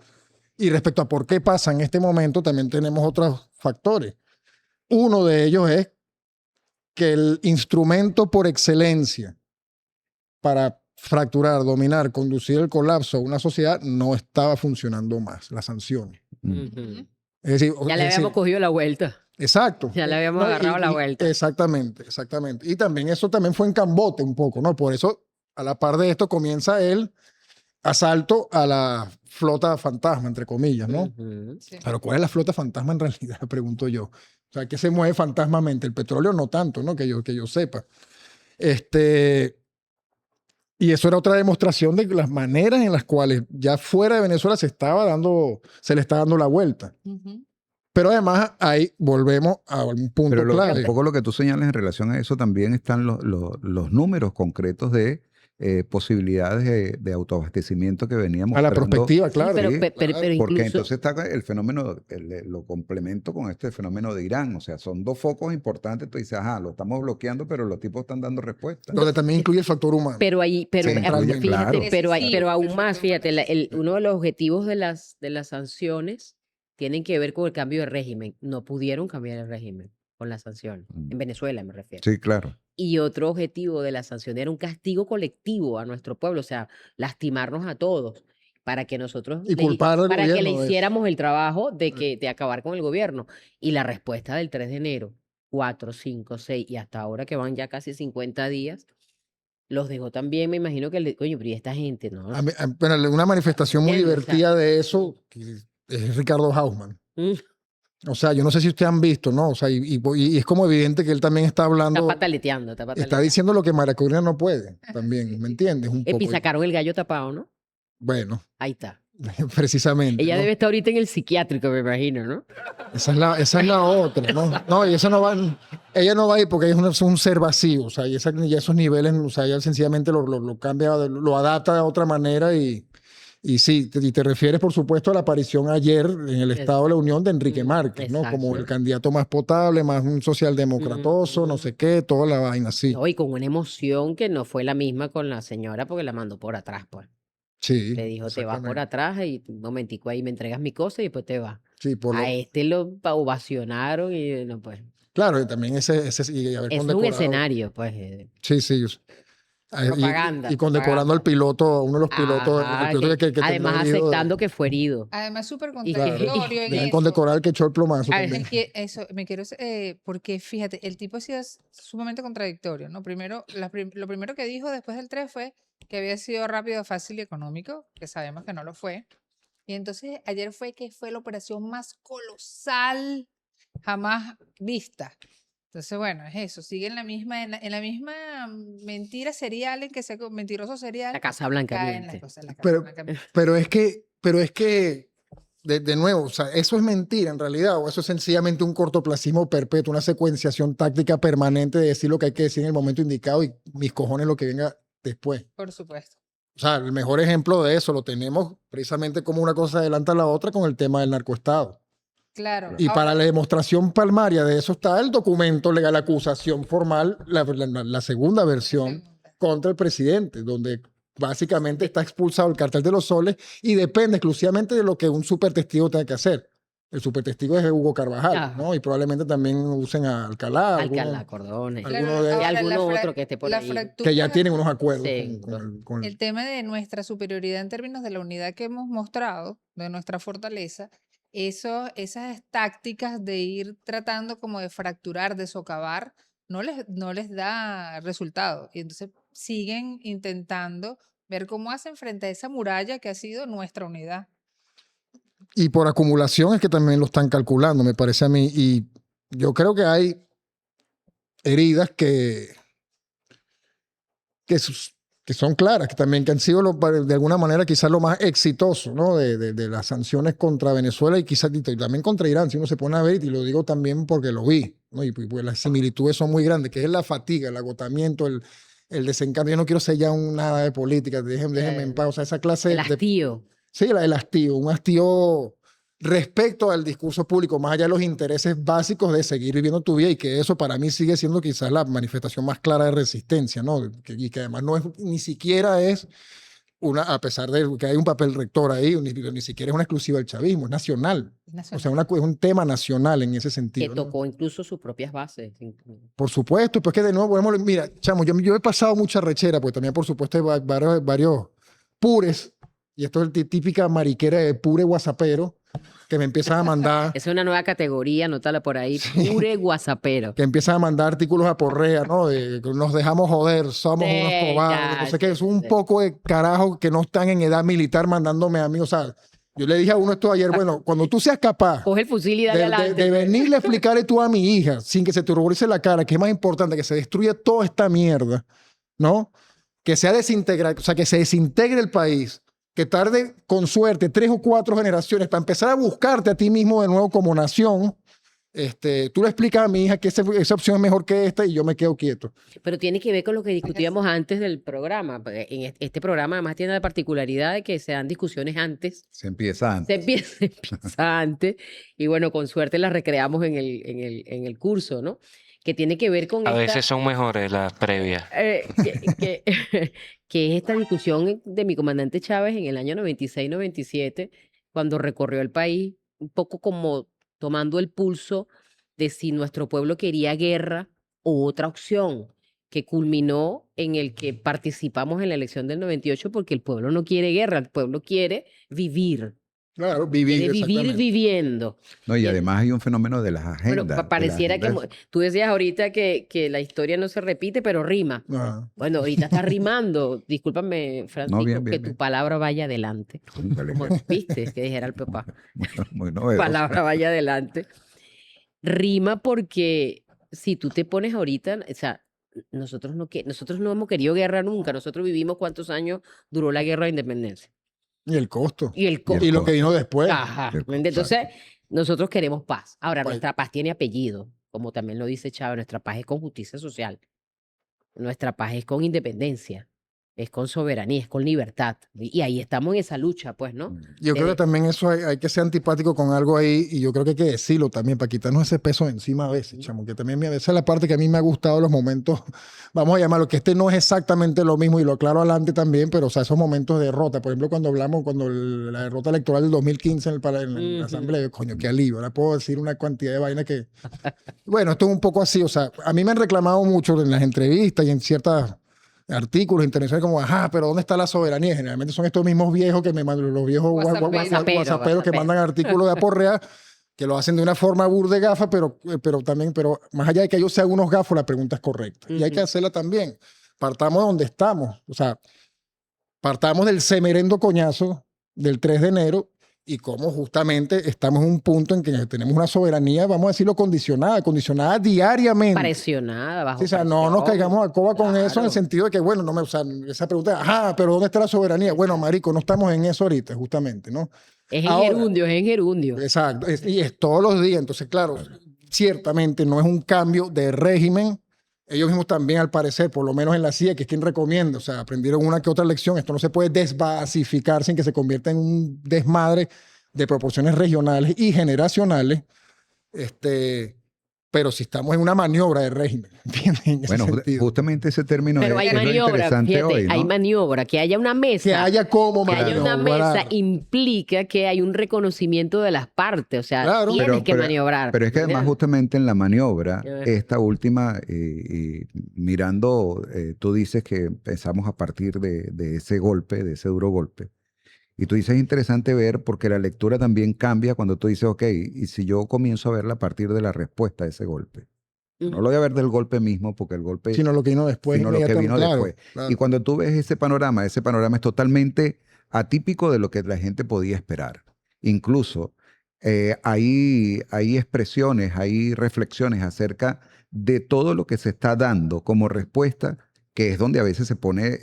y respecto a por qué pasa en este momento, también tenemos otros factores. Uno de ellos es que el instrumento por excelencia para fracturar, dominar, conducir el colapso a una sociedad no estaba funcionando más, las sanciones. Ujú. Es decir, Ya le habíamos cogido la vuelta. exacto. Ya le habíamos agarrado la vuelta. Exactamente, exactamente. Y también eso también fue en Cambote un poco, ¿no? Por eso, a la par de esto, comienza el asalto a la flota fantasma, entre comillas, ¿no? Ujú. Sí. Pero ¿cuál es la flota fantasma en realidad? Pregunto yo. O sea, ¿qué se mueve fantasmamente? El petróleo no tanto, ¿no? Que yo sepa. Y eso era otra demostración de las maneras en las cuales ya fuera de Venezuela se le estaba dando la vuelta. Ujú. Pero además ahí volvemos a un punto Pero clave. un poco lo que tú señalas en relación a eso también están los números concretos de posibilidades de autoabastecimiento que veníamos A la perspectiva, claro. Pero, Sí, pero porque incluso, entonces está el fenómeno, lo complemento con este fenómeno de Irán, o sea, son dos focos importantes, tú dices, ajá, lo estamos bloqueando, pero los tipos están dando respuesta. Donde también incluye el factor humano. pero ahí, pero Sí, fíjate, claro. pero aún Sí, más, fíjate, uno de los objetivos de las sanciones tienen que ver con el cambio de régimen. No pudieron cambiar el régimen con las sanciones. En Venezuela me refiero. Sí, claro. Y otro objetivo de la sanción era un castigo colectivo a nuestro pueblo, o sea, lastimarnos a todos para que nosotros Y culpar al para que le gobierno de eso. hiciéramos el trabajo de acabar con el gobierno. Y la respuesta del 3 de enero, 4, 5, 6 y hasta ahora que van ya casi 50 días, los dejó también, me imagino que, coño, pero ¿y esta gente, no? Bueno, una manifestación muy ¿Entiendes? O sea, divertida de eso que es Ricardo Hausmann. mm, O sea, yo no sé si ustedes han visto, ¿no? O sea, y es como evidente que él también está está hablando, pataleteando, está está pataleteando. diciendo lo que María Corina no puede también, ¿me entiendes? Un poco. Y sacaron el gallo tapado, ¿no? Bueno, Ahí está. precisamente. Ella ¿no? debe estar ahorita en el psiquiátrico, me imagino, ¿no? Esa es la otra, ¿no? No, y esa no va, ella no va a ir porque ella es un ser vacío, o sea, y esos niveles, o sea, ella sencillamente lo cambia, lo adapta de otra manera y sí, te refieres, por supuesto, a la aparición ayer en el Estado de la Unión de Enrique Márquez, ¿no? Como el Exacto. candidato más potable, más un socialdemocratoso, no sé qué, toda la vaina, sí. No, y con una emoción que no fue la misma con la señora porque la mandó por atrás, pues. Sí, Le dijo, te vas por exactamente. atrás y un momentico ahí me entregas mi cosa y después te vas. Sí, A este lo ovacionaron y no, pues. claro, y también ese y haber Es un condecorado. escenario, pues. Sí, sí. Propaganda, Y condecorando al piloto, a uno de los pilotos, Ajá, el piloto que terminó además herido aceptando que fue herido. Además, súper Y que- contradictorio en Deben eso. condecorar al que echó el plomazo Ah, también. Eso, me quiero, porque fíjate, el tipo ha sido sumamente contradictorio, ¿no? Primero, lo primero que dijo después del 3 fue que había sido rápido, fácil y económico, que sabemos que no lo fue. Y entonces ayer fue que fue la operación más colosal jamás vista. Entonces, bueno, es eso, sigue en la misma mentira serial en que mentiroso serial La Casa Blanca caen las miente. cosas. Pero es que de nuevo, o sea, eso es mentira en realidad, o eso es sencillamente un cortoplacismo perpetuo, una secuenciación táctica permanente de decir lo que hay que decir en el momento indicado y mis cojones lo que venga después. Por supuesto. O sea, el mejor ejemplo de eso lo tenemos precisamente como una cosa adelanta a la otra con el tema del narcoestado. Claro. Y para Ahora, la demostración palmaria de eso está el documento legal, la acusación formal, la segunda versión contra el presidente, donde básicamente está expulsado el cartel de los soles y depende exclusivamente de lo que un supertestigo tenga que hacer. El supertestigo es Hugo Carvajal, Ajá. ¿no? Y probablemente también usen a Alcalá, Alcalá, Cordones. alguno de- Y ahora alguno la otro que esté por la ahí. fractura, que ya tienen unos acuerdos Sí, con el tema de nuestra superioridad en términos de la unidad que hemos mostrado, de nuestra fortaleza, esas tácticas de ir tratando como de fracturar, de socavar, no les da resultado. Y entonces siguen intentando ver cómo hacen frente a esa muralla que ha sido nuestra unidad. Y por acumulación es que también lo están calculando, me parece a mí. Y yo creo que hay heridas que son claras, que también que han sido de alguna manera quizás lo más exitoso, ¿no? De las sanciones contra Venezuela y quizás y también contra Irán, si uno se pone a ver, y lo digo también porque lo vi, ¿no? Y pues las similitudes son muy grandes, que es la fatiga, el agotamiento, el desencanto. Yo no quiero ser ya nada de política, déjenme en paz. O sea, esa clase El hastío. Sí, el hastío, un hastío respecto al discurso público, más allá de los intereses básicos de seguir viviendo tu vida, y que eso para mí sigue siendo quizás la manifestación más clara de resistencia, ¿no? Y que además no es, ni siquiera es a pesar de que hay un papel rector ahí, ni siquiera es una exclusiva del chavismo, es nacional. O sea, es un tema nacional en ese Que sentido, ¿no? tocó incluso sus propias bases. Por supuesto, pues que de nuevo, mira, chamo, yo he pasado mucha rechera, pues también por supuesto hay varios pures, y esto es típica mariquera de pure guasapero, que me empiezan a mandar, Esa es una nueva categoría, anótala por ahí, pure guasapero. que empiezan a mandar artículos a porrea, ¿no? De que nos dejamos joder, somos Sí, unos cobardes, ya, no sé qué, es un sí. poco de carajo que no están en edad militar mandándome a mí, o sea, yo le dije a uno esto ayer, bueno, cuando tú seas capaz Coge el fusil y dale adelante. de venirle a explicarle tú a mi hija, sin que se te ruborice la cara, que es más importante, que se destruya toda esta mierda, ¿no? Que sea desintegrar, o sea, que se desintegre el país, que tarde, con suerte, 3 o 4 generaciones para empezar a buscarte a ti mismo de nuevo como nación. Tú le explicas a mi hija que esa opción es mejor que esta, y yo me quedo quieto. Pero tiene que ver con lo que discutíamos antes del programa. Porque en este programa además tiene la particularidad de que se dan discusiones antes. Se empieza antes. Se empieza antes. Y bueno, con suerte las recreamos en el curso, ¿no? Que tiene que ver con A veces son mejores las previas. que es esta discusión de mi comandante Chávez en el año 96-97, cuando recorrió el país, un poco como tomando el pulso de si nuestro pueblo quería guerra o otra opción, que culminó en el que participamos en la elección del 98, porque el pueblo no quiere guerra, el pueblo quiere vivir. Claro, Quiere vivir, vivir exactamente. viviendo. No, y Bien. además hay un fenómeno de las Bueno, agendas. pareciera que tú decías ahorita que la historia no se repite, pero rima. Ajá. Bueno, ahorita está rimando. Discúlpame, Francisco, bien, bien, que tu bien. palabra vaya adelante. Como viste, que dijera el papá. Muy novedoso. Palabra vaya adelante. Rima porque si tú te pones ahorita, o sea, nosotros no hemos querido guerra nunca. Nosotros vivimos cuántos años duró la guerra de independencia. Y el costo. Y el costo. Y lo que vino después. Ajá. El- Entonces, nosotros queremos paz. Ahora, Paz. nuestra paz tiene apellido, como también lo dice Chávez. Nuestra paz es con justicia social. Nuestra paz es con independencia, es con soberanía, es con libertad. Y ahí estamos en esa lucha, pues, ¿no? Yo creo que también eso hay que ser antipático con algo ahí, y yo creo que hay que decirlo también para quitarnos ese peso de encima a veces, chamo, que también esa es la parte que a mí me ha gustado, los momentos, vamos a llamarlo, que no es exactamente lo mismo, y lo aclaro adelante también, pero o sea, esos momentos de derrota, por ejemplo, cuando la derrota electoral del 2015 en la asamblea, coño, qué alivio, ahora puedo decir una cantidad de vainas que, bueno, esto es un poco así, o sea, a mí me han reclamado mucho en las entrevistas y en ciertas artículos internacionales como, ajá, pero ¿dónde está la soberanía? Generalmente son estos mismos viejos que me mandan, los viejos whatsapperos que mandan artículos de aporrea, que lo hacen de una forma burde gafa, pero más allá de que ellos sean unos gafos, la pregunta es correcta. Y hay que hacerla también. Partamos de donde estamos. O sea, partamos del semerendo coñazo del 3 de enero, y cómo justamente estamos en un punto en que tenemos una soberanía, vamos a decirlo, condicionada diariamente. Presionada, bajo Sí, o sea, no nos caigamos a coba con eso, en el Claro. sentido de que, bueno, o sea, esa pregunta, ajá, pero ¿dónde está la soberanía? Bueno, marico, no estamos en eso ahorita, justamente, ¿no? Es en Ahora, gerundio, es en gerundio. Exacto, y es todos los días. Entonces, claro, ciertamente no es un cambio de régimen. Ellos mismos también, al parecer, por lo menos en la CIA, que es quien recomienda, o sea, aprendieron una que otra lección. Esto no se puede desbasificar sin que se convierta en un desmadre de proporciones regionales y generacionales. pero si estamos en una maniobra de régimen, ¿entiendes? En ese Bueno, sentido. justamente ese término Pero hay es lo maniobra, interesante fíjate, hoy, hay ¿no? maniobra, que haya una mesa. Que haya como Que haya una mesa maniobrar. implica que hay un reconocimiento de las partes, o sea, Claro. tienes que maniobrar. Pero es que además ¿entiendes? justamente en la maniobra, Eh. esta última, mirando, tú dices que empezamos a partir de ese golpe, de ese duro golpe. Y tú dices, es interesante ver porque la lectura también cambia cuando tú dices, ok, y si yo comienzo a verla a partir de la respuesta a ese golpe. No lo voy a ver del golpe mismo, porque el golpe, Sino lo que vino después. sino lo que vino claro, después. claro. Y cuando tú ves ese panorama es totalmente atípico de lo que la gente podía esperar. Incluso hay expresiones, hay reflexiones acerca de todo lo que se está dando como respuesta, que es donde a veces se pone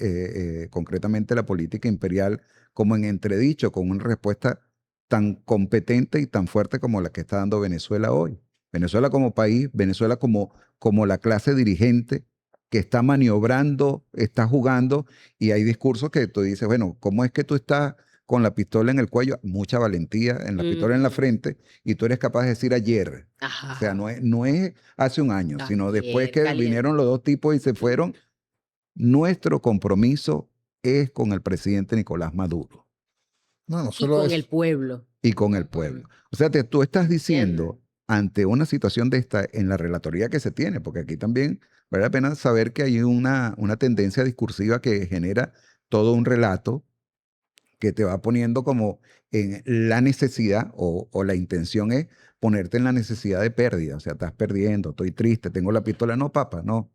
concretamente la política imperial como en entredicho, con una respuesta tan competente y tan fuerte como la que está dando Venezuela hoy. Venezuela como país, Venezuela como la clase dirigente que está maniobrando, está jugando, y hay discursos que tú dices, bueno, ¿cómo es que tú estás con la pistola en el cuello? Mucha valentía, en la pistola en la frente, y tú eres capaz de decir ayer. Ajá. O sea, no es hace un año, sino después Ayer, que caliente. vinieron los dos tipos y se fueron. Nuestro compromiso es con el presidente Nicolás Maduro No Y solo con eso. el pueblo. y con el pueblo. O sea, tú estás diciendo, ¿Entiendes? ante una situación de esta, en la relatoría que se tiene, porque aquí también vale la pena saber que hay una tendencia discursiva que genera todo un relato que te va poniendo como en la necesidad o la intención es ponerte en la necesidad de pérdida. O sea, estás perdiendo, estoy triste, tengo la pistola. No, papá, no.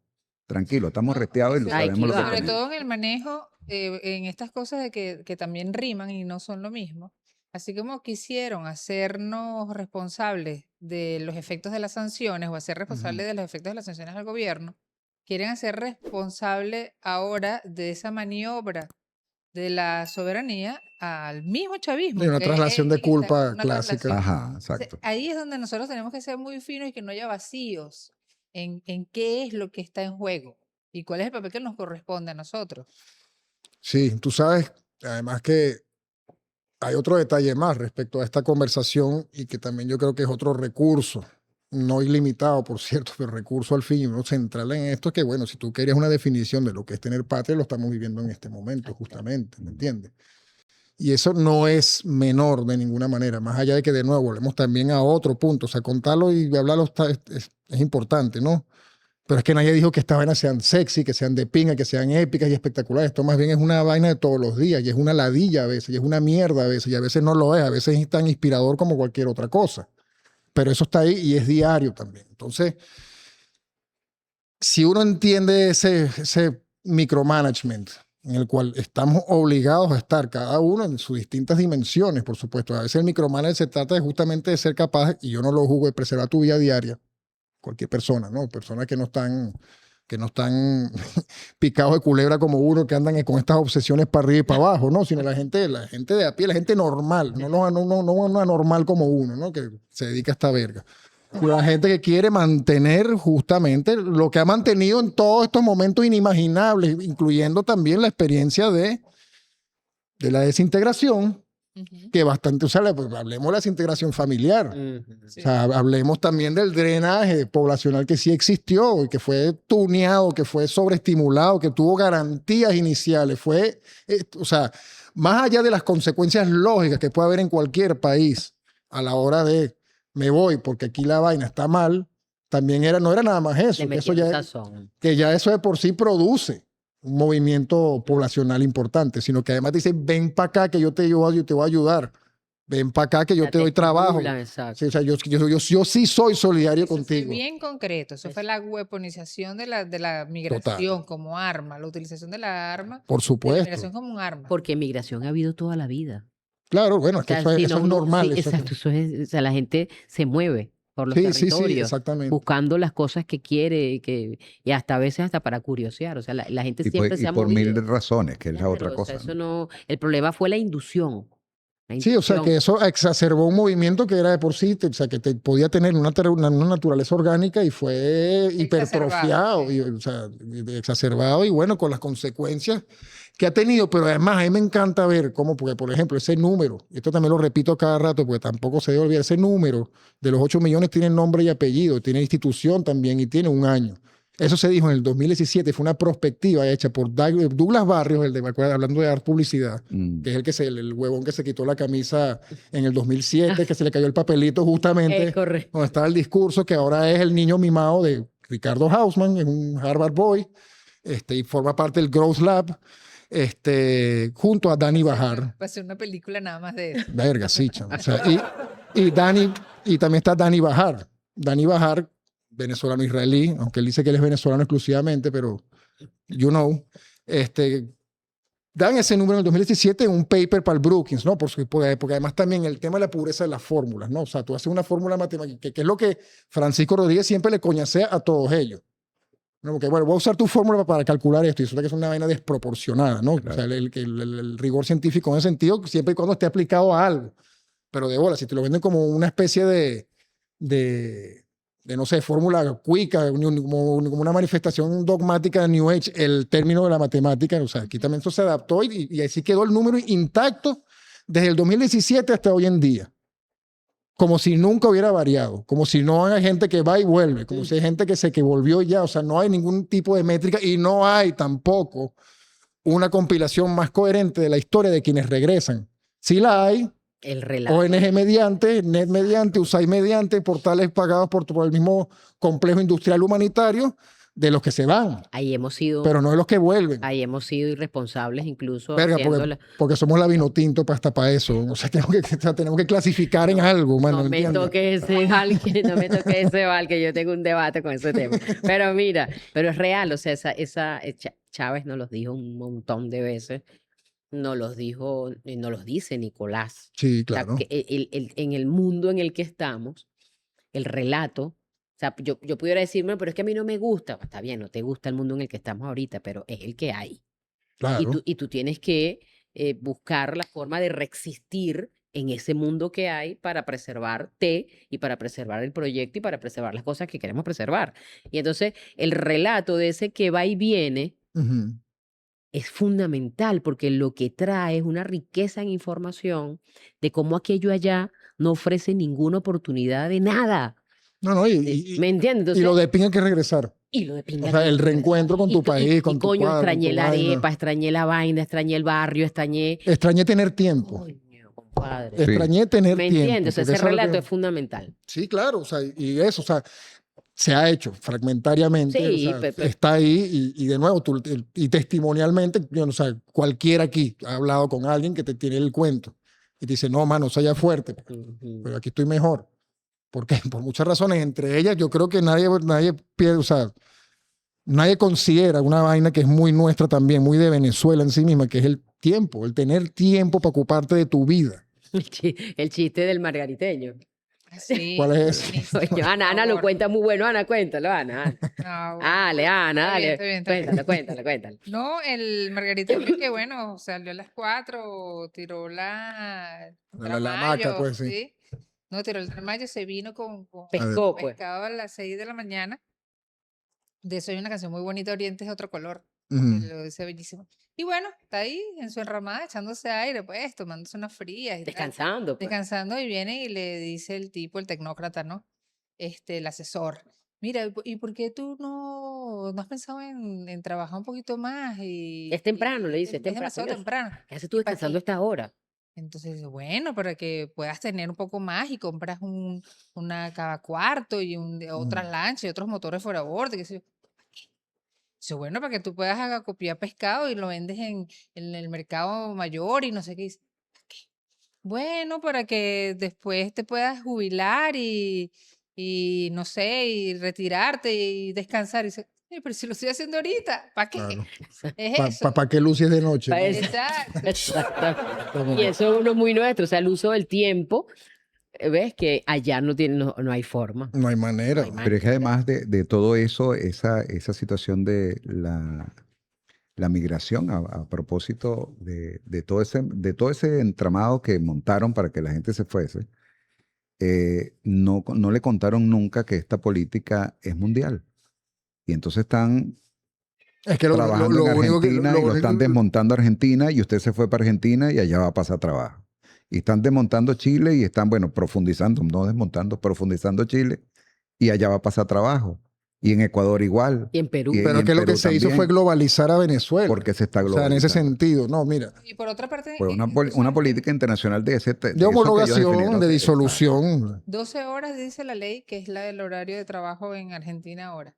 Tranquilo, estamos No, resteados y eso- Ay, sabemos lo que claro. sobre tenemos. todo en el manejo, en estas cosas de que también riman y no son lo mismo. Así como quisieron hacernos responsables de los efectos de las sanciones o hacer responsables de los efectos de las sanciones al gobierno, quieren hacer responsable ahora de esa maniobra de la soberanía al mismo chavismo, Y una porque traslación de es que está culpa una clásica. traslación. Ajá, Entonces, exacto. ahí es donde nosotros tenemos que ser muy finos y que no haya vacíos en qué es lo que está en juego y cuál es el papel que nos corresponde a nosotros. Sí, tú sabes, además que hay otro detalle más respecto a esta conversación y que también yo creo que es otro recurso, no ilimitado, por cierto, pero recurso al fin y uno central en esto, que bueno, si tú querías una definición de lo que es tener patria, lo estamos viviendo en este momento, justamente, ¿me entiendes? Y eso no es menor de ninguna manera, más allá de que de nuevo volvemos también a otro punto, o sea, contarlo y hablarlo es importante, ¿no? Pero es que nadie dijo que estas vainas sean sexy, que sean de pinga, que sean épicas y espectaculares. Esto más bien es una vaina de todos los días y es una ladilla a veces, y es una mierda a veces, y a veces no lo es, a veces es tan inspirador como cualquier otra cosa. Pero eso está ahí y es diario también. Entonces, si uno entiende ese micromanagement en el cual estamos obligados a estar cada uno en sus distintas dimensiones, por supuesto. A veces el micromanagement se trata de justamente de ser capaz, y yo no lo juzgo, de preservar tu vida diaria. Cualquier persona, ¿no? Personas que no están picados de culebra como uno, que andan con estas obsesiones para arriba y para abajo, ¿no? Sino la gente de a pie, la gente normal, no anormal como uno, ¿no? Que se dedica a esta verga. La gente que quiere mantener justamente lo que ha mantenido en todos estos momentos inimaginables, incluyendo también la experiencia de la desintegración, Ujú. que bastante, o sea, pues, hablemos de la desintegración familiar. Sí. O sea, hablemos también del drenaje poblacional que sí existió y que fue tuneado, que fue sobreestimulado, que tuvo garantías iniciales. O sea, más allá de las consecuencias lógicas que puede haber en cualquier país a la hora de me voy porque aquí la vaina está mal, también no era nada más eso, Le que eso metieron ya, sazón. que ya eso de por sí produce un movimiento poblacional importante, sino que además te dicen, ven para acá que yo te voy a ayudar. Ven para acá que yo La te doy trabajo. estimulan, exacto. Sí, o sea, yo sí soy solidario Eso fue contigo. bien concreto, eso fue la weaponización de la migración como arma, la utilización de la arma, Por de la supuesto. migración como un arma. Porque migración ha habido toda la vida. Claro, bueno, O es que sea, eso, si eso no, es no, normal. sí, eso exacto, eso es, o sea, la gente se mueve por los sí, sí, sí, territorios, exactamente. buscando las cosas que quiere, y hasta a veces hasta para curiosear. O sea, la gente siempre se ha Por mil movido. razones, que es la otra Claro, o sea, cosa, eso ¿no? no, el problema fue la inducción. la Sí, o sea, que intuición. eso exacerbó un movimiento que era de por sí, o sea, que podía tener una naturaleza orgánica y fue hipertrofiado, Exacerbado, sí. o sea, exacerbado y bueno, con las consecuencias que ha tenido. Pero además, a mí me encanta ver cómo, porque por ejemplo, ese número, esto también lo repito cada rato, porque tampoco se debe olvidar, ese número de los 8 millones tiene nombre y apellido, tiene institución también y tiene un año. Eso se dijo en el 2017, fue una prospectiva hecha por Douglas Barrios, me acuerdo, hablando de dar publicidad, que es el huevón que se quitó la camisa en el 2007, que se le cayó el papelito Es justamente correcto. donde estaba el discurso, que ahora es el niño mimado de Ricardo Hausman, es un Harvard Boy, y forma parte del Growth Lab, junto a Dani Bajar. Va a ser una película nada más de eso. Verga, sí, chamo. O sea, y también está Dani Bajar. Dani Bajar, venezolano-israelí, aunque él dice que él es venezolano exclusivamente, pero you know, dan ese número en el 2017 en un paper para el Brookings, ¿no? Porque además también el tema de la pobreza de las fórmulas, ¿no? O sea, tú haces una fórmula matemática, que es lo que Francisco Rodríguez siempre le coñacea a todos ellos. ¿No? Porque, bueno, voy a usar tu fórmula para calcular esto, y resulta que es una vaina desproporcionada, ¿no? Claro. O sea, el rigor científico en ese sentido, siempre y cuando esté aplicado a algo. Pero de bola, si te lo venden como una especie de no sé, fórmula cuica, como una manifestación dogmática de New Age, el término de la matemática, o sea, aquí también eso se adaptó y así quedó el número intacto desde el 2017 hasta hoy en día. Como si nunca hubiera variado, como si no hay gente que va y vuelve, como si hay gente que volvió ya, o sea, no hay ningún tipo de métrica y no hay tampoco una compilación más coherente de la historia de quienes regresan. Sí la hay, El relato. ONG mediante, NET mediante, USAID mediante, portales pagados por el mismo complejo industrial humanitario de los que se van, Ahí hemos sido, pero no de los que vuelven. ahí hemos sido irresponsables incluso Verga, haciendo porque somos la vino tinto para eso. O sea, tenemos que clasificar en algo, mano. No me ¿entiendes? toques ese bal, no me toques ese bal, que yo tengo un debate con ese tema. Pero mira, pero es real, o sea, Chávez nos los dijo un montón de veces, nos los dijo, y nos los dice Nicolás. Sí, O sea, claro. que en el mundo en el que estamos, el relato, o sea, yo pudiera decirme, pero es que a mí no me gusta. Pues, está bien, no te gusta el mundo en el que estamos ahorita, pero es el que hay. Claro. Y tú tienes que buscar la forma de resistir en ese mundo que hay para preservarte y para preservar el proyecto y para preservar las cosas que queremos preservar. Y entonces el relato de ese que va y viene Ujú. es fundamental porque lo que trae es una riqueza en información de cómo aquello allá no ofrece ninguna oportunidad de nada. No, no, y ¿Me entiendes? lo Entonces, de pinga hay que regresar. y lo de pinga O sea, que el hay que reencuentro con tu país, con tu coño, cuadro, con extrañé tu la vaina. arepa, extrañé la vaina, extrañé el barrio, extrañé... Extrañé tener tiempo. Coño, compadre. Sí. Extrañé tener ¿Me tiempo. entiendes? porque Ese eso es lo relato que- es fundamental. Sí, claro, o sea, y eso, o sea, se ha hecho fragmentariamente, Sí, o sea, está ahí y de nuevo, y testimonialmente, o sea, cualquiera aquí ha hablado con alguien que te tiene el cuento y te dice, no, mano, soy ya fuerte, Ujú. pero aquí estoy mejor. Porque por muchas razones, entre ellas, yo creo que nadie pierde, o sea, nadie considera una vaina que es muy nuestra también, muy de Venezuela en sí misma, que es el tiempo, el tener tiempo para ocuparte de tu vida. El chiste del margariteño. Sí, ¿Cuál es ese? buenísimo, Coño, por Ana lo favor. cuenta muy bueno. Ana, cuéntalo, Ana. No, Dale, Ana, está bien, dale. está bien, está bien. Cuéntalo. No, el margariteño que bueno, salió a las 4, tiró La tramayo, hamaca, pues sí. ¿sí? No, tiró el tramayo, se vino con Pescó, pues. pescado a las 6 de la mañana. De eso hay una canción muy bonita, Oriente es de otro color. Ujú. Que lo dice bellísimo. Y bueno, está ahí en su enramada, echándose aire, pues, tomándose unas frías y tal. Descansando, pues. Descansando, y viene y le dice el tipo, el tecnócrata, ¿no? El asesor. Mira, ¿y por qué tú no has pensado en trabajar un poquito más? Es temprano, le dice, es Es demasiado temprano. temprano. ¿Qué haces tú ¿Y para descansando a qué? esta hora? Entonces, dice, bueno, para que puedas tener un poco más y compras una cada cuarto y otras lanchas y otros motores fuera a bordo. Qué sé yo. Dice, bueno, para que tú puedas copiar pescado y lo vendes en el mercado mayor y no sé qué. Dice, ¿para qué? Bueno, para que después te puedas jubilar y no sé, y retirarte y descansar. Y dice, pero si lo estoy haciendo ahorita, ¿para qué? Claro. Es eso. ¿Para qué luces de noche? Pa' ¿no? eso. Exacto. Exactamente. Y eso es uno muy nuestro, o sea, el uso del tiempo, ves que allá no hay forma. No hay manera. No hay Pero es que manera. además de todo eso, esa situación de la la migración a propósito de todo ese entramado que montaron para que la gente se fuese. No le contaron nunca que esta política es mundial. Y entonces están Es que trabajando en único que... Argentina y lo están desmontando a Argentina y usted se fue para Argentina y allá va a pasar trabajo. Y están desmontando Chile y están, bueno, profundizando, no desmontando, profundizando Chile y allá va a pasar trabajo. Y en Ecuador igual. Y en Perú. Y Pero en que lo que Perú se hizo también, fue globalizar a Venezuela. porque se está O sea, en ese globalizando. sentido. No, mira. Y por otra parte, Fue una usualmente política internacional de ese De homologación, de disolución. 12 horas dice la ley, que es la del horario de trabajo en Argentina ahora.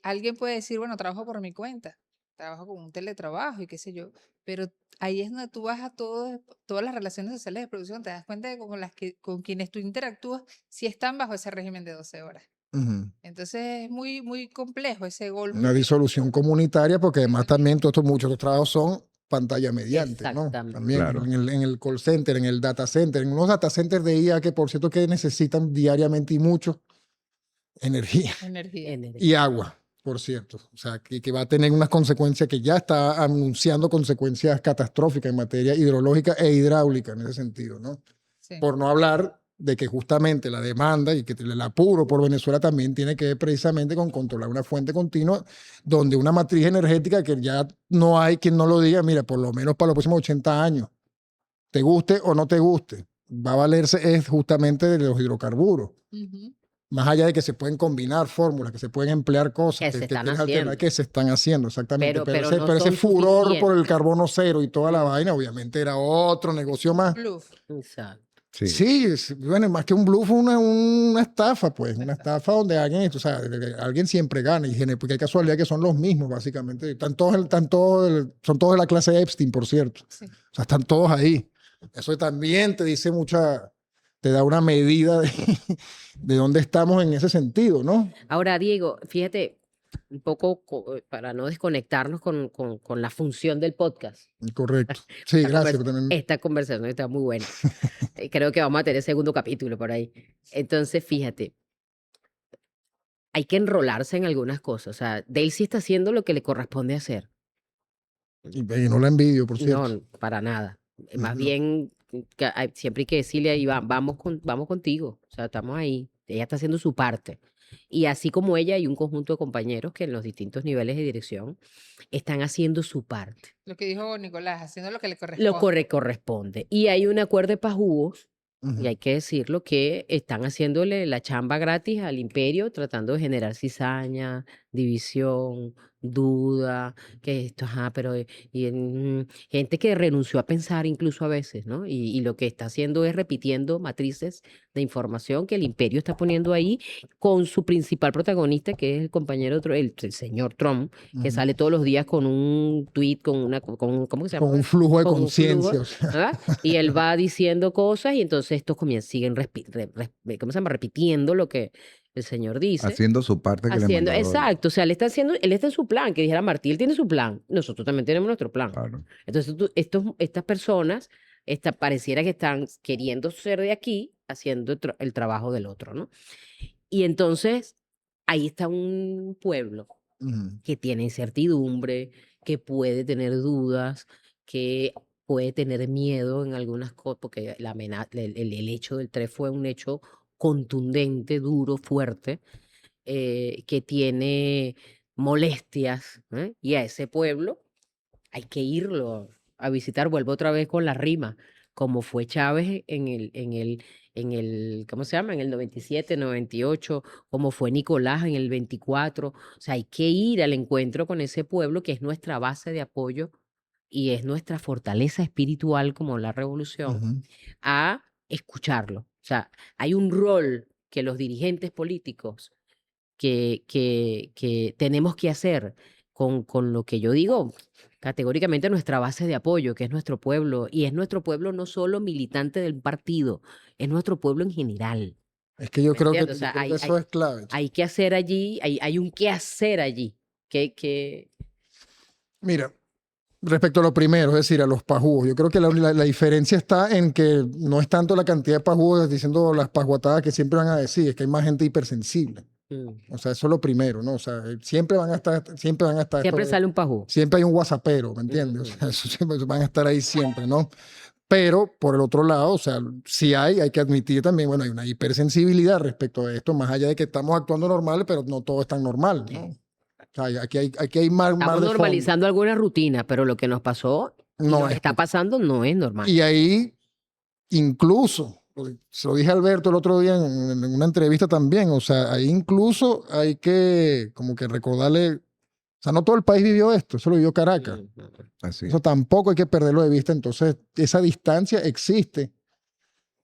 Alguien puede decir, bueno, trabajo por mi cuenta, trabajo con un teletrabajo y qué sé yo, pero ahí es donde tú vas a todas las relaciones sociales de producción, te das cuenta de que con quienes tú interactúas, si están bajo ese régimen de 12 horas. Ujú. Entonces es muy, muy complejo ese golpe. Una disolución comunitaria, porque además también muchos de estos trabajos son pantalla mediante, ¿no? Exactamente. También Claro. en el call center, en el data center, en unos data centers de IA que por cierto que necesitan diariamente y mucho energía Energía. y agua, por cierto. O sea, que va a tener unas consecuencias que ya está anunciando consecuencias catastróficas en materia hidrológica e hidráulica en ese sentido, ¿no? Sí. Por no hablar de que justamente la demanda y que el apuro por Venezuela también tiene que ver precisamente con controlar una fuente continua donde una matriz energética que ya no hay quien no lo diga, mira, por lo menos para los próximos 80 años, te guste o no te guste, va a valerse es justamente de los hidrocarburos. Ujú. Más allá de que se pueden combinar fórmulas, que se pueden emplear cosas, Que se están tienen haciendo. alternativas, que se están haciendo, exactamente. Pero no Pero ese son furor por el suficientes. carbono cero y toda la vaina, obviamente era otro negocio más. Bluff. Exacto. Sí. Sí, bueno, más que un bluff, una estafa, pues, una estafa donde alguien, o sea, alguien siempre gana, porque hay casualidad que son los mismos, básicamente. Son todos de la clase Epstein, por cierto. Sí. O sea, están todos ahí. Eso también te dice te da una medida de dónde estamos en ese sentido, ¿no? Ahora, Diego, fíjate, un poco para no desconectarnos con la función del podcast. Correcto. Sí, gracias. Pero también, Esta conversación está muy buena. Creo que vamos a tener segundo capítulo por ahí. Entonces, fíjate, hay que enrolarse en algunas cosas. O sea, Delcy está haciendo lo que le corresponde hacer. y no la envidio, por cierto. No, para nada. Más Ujú. bien, siempre hay que decirle ahí, vamos contigo. O sea, estamos ahí. Ella está haciendo su parte. Y así como ella, hay un conjunto de compañeros que en los distintos niveles de dirección están haciendo su parte. Lo que dijo Nicolás, haciendo lo que le corresponde. Lo corresponde. Y hay un acuerdo de pajúos, Ujú. y hay que decirlo, que están haciéndole la chamba gratis al imperio, tratando de generar cizaña, división, duda, que esto, pero gente que renunció a pensar incluso a veces, ¿no? Y lo que está haciendo es repitiendo matrices de información que el imperio está poniendo ahí con su principal protagonista, que es el compañero, el señor Trump, que Ujú. sale todos los días con un tweet, ¿cómo que se llama? Con un flujo de Con un conciencia. flujo, O sea, ¿verdad? Y él va diciendo cosas y entonces estos siguen ¿cómo se llama? Repitiendo lo que el señor dice. Haciendo su parte que le Haciendo, mandó. exacto, o sea, él está en su plan, que dijera Martí, él tiene su plan, nosotros también tenemos nuestro plan. Claro. Entonces, estas personas pareciera que están queriendo ser de aquí, haciendo el trabajo del otro, ¿no? Y entonces, ahí está un pueblo ujú. que tiene incertidumbre, que puede tener dudas, que puede tener miedo en algunas cosas, porque el hecho del 3 fue un hecho contundente, duro, fuerte, que tiene molestias, ¿eh? Y a ese pueblo hay que irlo a visitar. Vuelvo otra vez con la rima, como fue Chávez ¿cómo se llama? En el 97, 98, como fue Nicolás en el 24. O sea, hay que ir al encuentro con ese pueblo que es nuestra base de apoyo y es nuestra fortaleza espiritual como la revolución, Ujú. a escucharlo. O sea, hay un rol que los dirigentes políticos que tenemos que hacer con lo que yo digo categóricamente nuestra base de apoyo, que es nuestro pueblo, y es nuestro pueblo no solo militante del partido, es nuestro pueblo en general. Es que yo ¿Me creo entiendes? O sea, que eso es clave. hay que hacer allí, hay un qué hacer allí. Que Mira, respecto a lo primero, es decir, a los pajúos, yo creo que la diferencia está en que no es tanto la cantidad de pajúos diciendo las pajuatadas que siempre van a decir, es que hay más gente hipersensible. Mm. O sea, eso es lo primero, ¿no? O sea, siempre van a estar Siempre sale un pajú. siempre hay un whatsappero, ¿me entiendes? O sea, eso siempre van a estar ahí siempre, ¿no? Pero por el otro lado, o sea, sí hay que admitir también, bueno, hay una hipersensibilidad respecto a esto, más allá de que estamos actuando normal, pero no todo es tan normal, ¿no? O sea, aquí hay más Estamos de fondo. normalizando alguna rutina, pero lo que nos pasó y No lo que es está pasando no es normal. Y ahí, incluso, se lo dije a Alberto el otro día en una entrevista también, o sea, ahí incluso hay que como que recordarle, o sea, no todo el país vivió esto, eso lo vivió Caracas. Así. Eso tampoco hay que perderlo de vista, entonces esa distancia existe.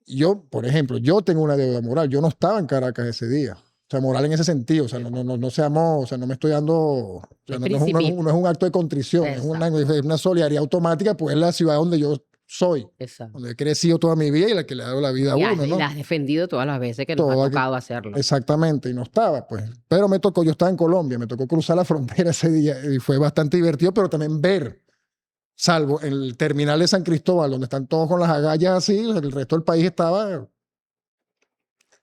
Yo, por ejemplo, yo tengo una deuda moral, yo no estaba en Caracas ese día. O sea, moral en ese sentido, o sea, no seamos, o sea, no me estoy dando, o sea, no es un acto de contrición, es una solidaridad automática, pues es la ciudad donde yo soy, Exacto. donde he crecido toda mi vida y la que le ha dado la vida a Y uno, ¿no? la has defendido todas las veces que nos Todo ha aquí. tocado hacerlo. Exactamente, y no estaba, pues. Pero me tocó, yo estaba en Colombia, me tocó cruzar la frontera ese día y fue bastante divertido, pero también ver, salvo en el terminal de San Cristóbal, donde están todos con las agallas así, el resto del país estaba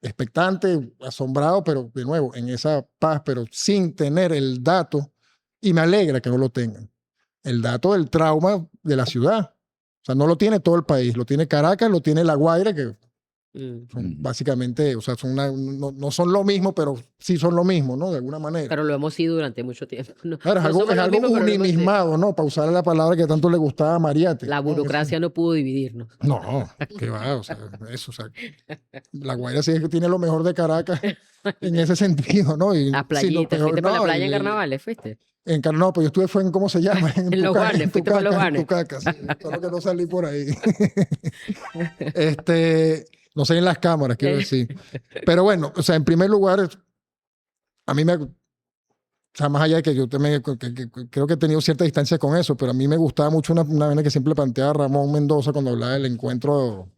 expectante, asombrado, pero de nuevo, en esa paz, pero sin tener el dato, y me alegra que no lo tengan, el dato del trauma de la ciudad. O sea, no lo tiene todo el país, lo tiene Caracas, lo tiene La Guaira, que son básicamente, o sea, no son lo mismo, pero sí son lo mismo, ¿no? De alguna manera. Pero lo hemos sido durante mucho tiempo. No, Claro, es algo unimizmado, ¿no? Para usar la palabra que tanto le gustaba a Mariate. la burocracia no pudo dividirnos. No, qué va, o sea, eso, o sea, La Guaira sí es que tiene lo mejor de Caracas en ese sentido, ¿no? Y La playita, ¿fuiste para la playa en carnavales? ¿Fuiste? No, pues yo estuve fue en, ¿cómo se llama? En Los Banes, fuiste para Los Banes. Tucacas, sí, solo que no salí por ahí. No sé en las cámaras, quiero decir. Pero bueno, o sea, en primer lugar, a mí o sea, más allá de que yo también creo que he tenido cierta distancia con eso, pero a mí me gustaba mucho una vena que siempre planteaba Ramón Mendoza cuando hablaba del encuentro,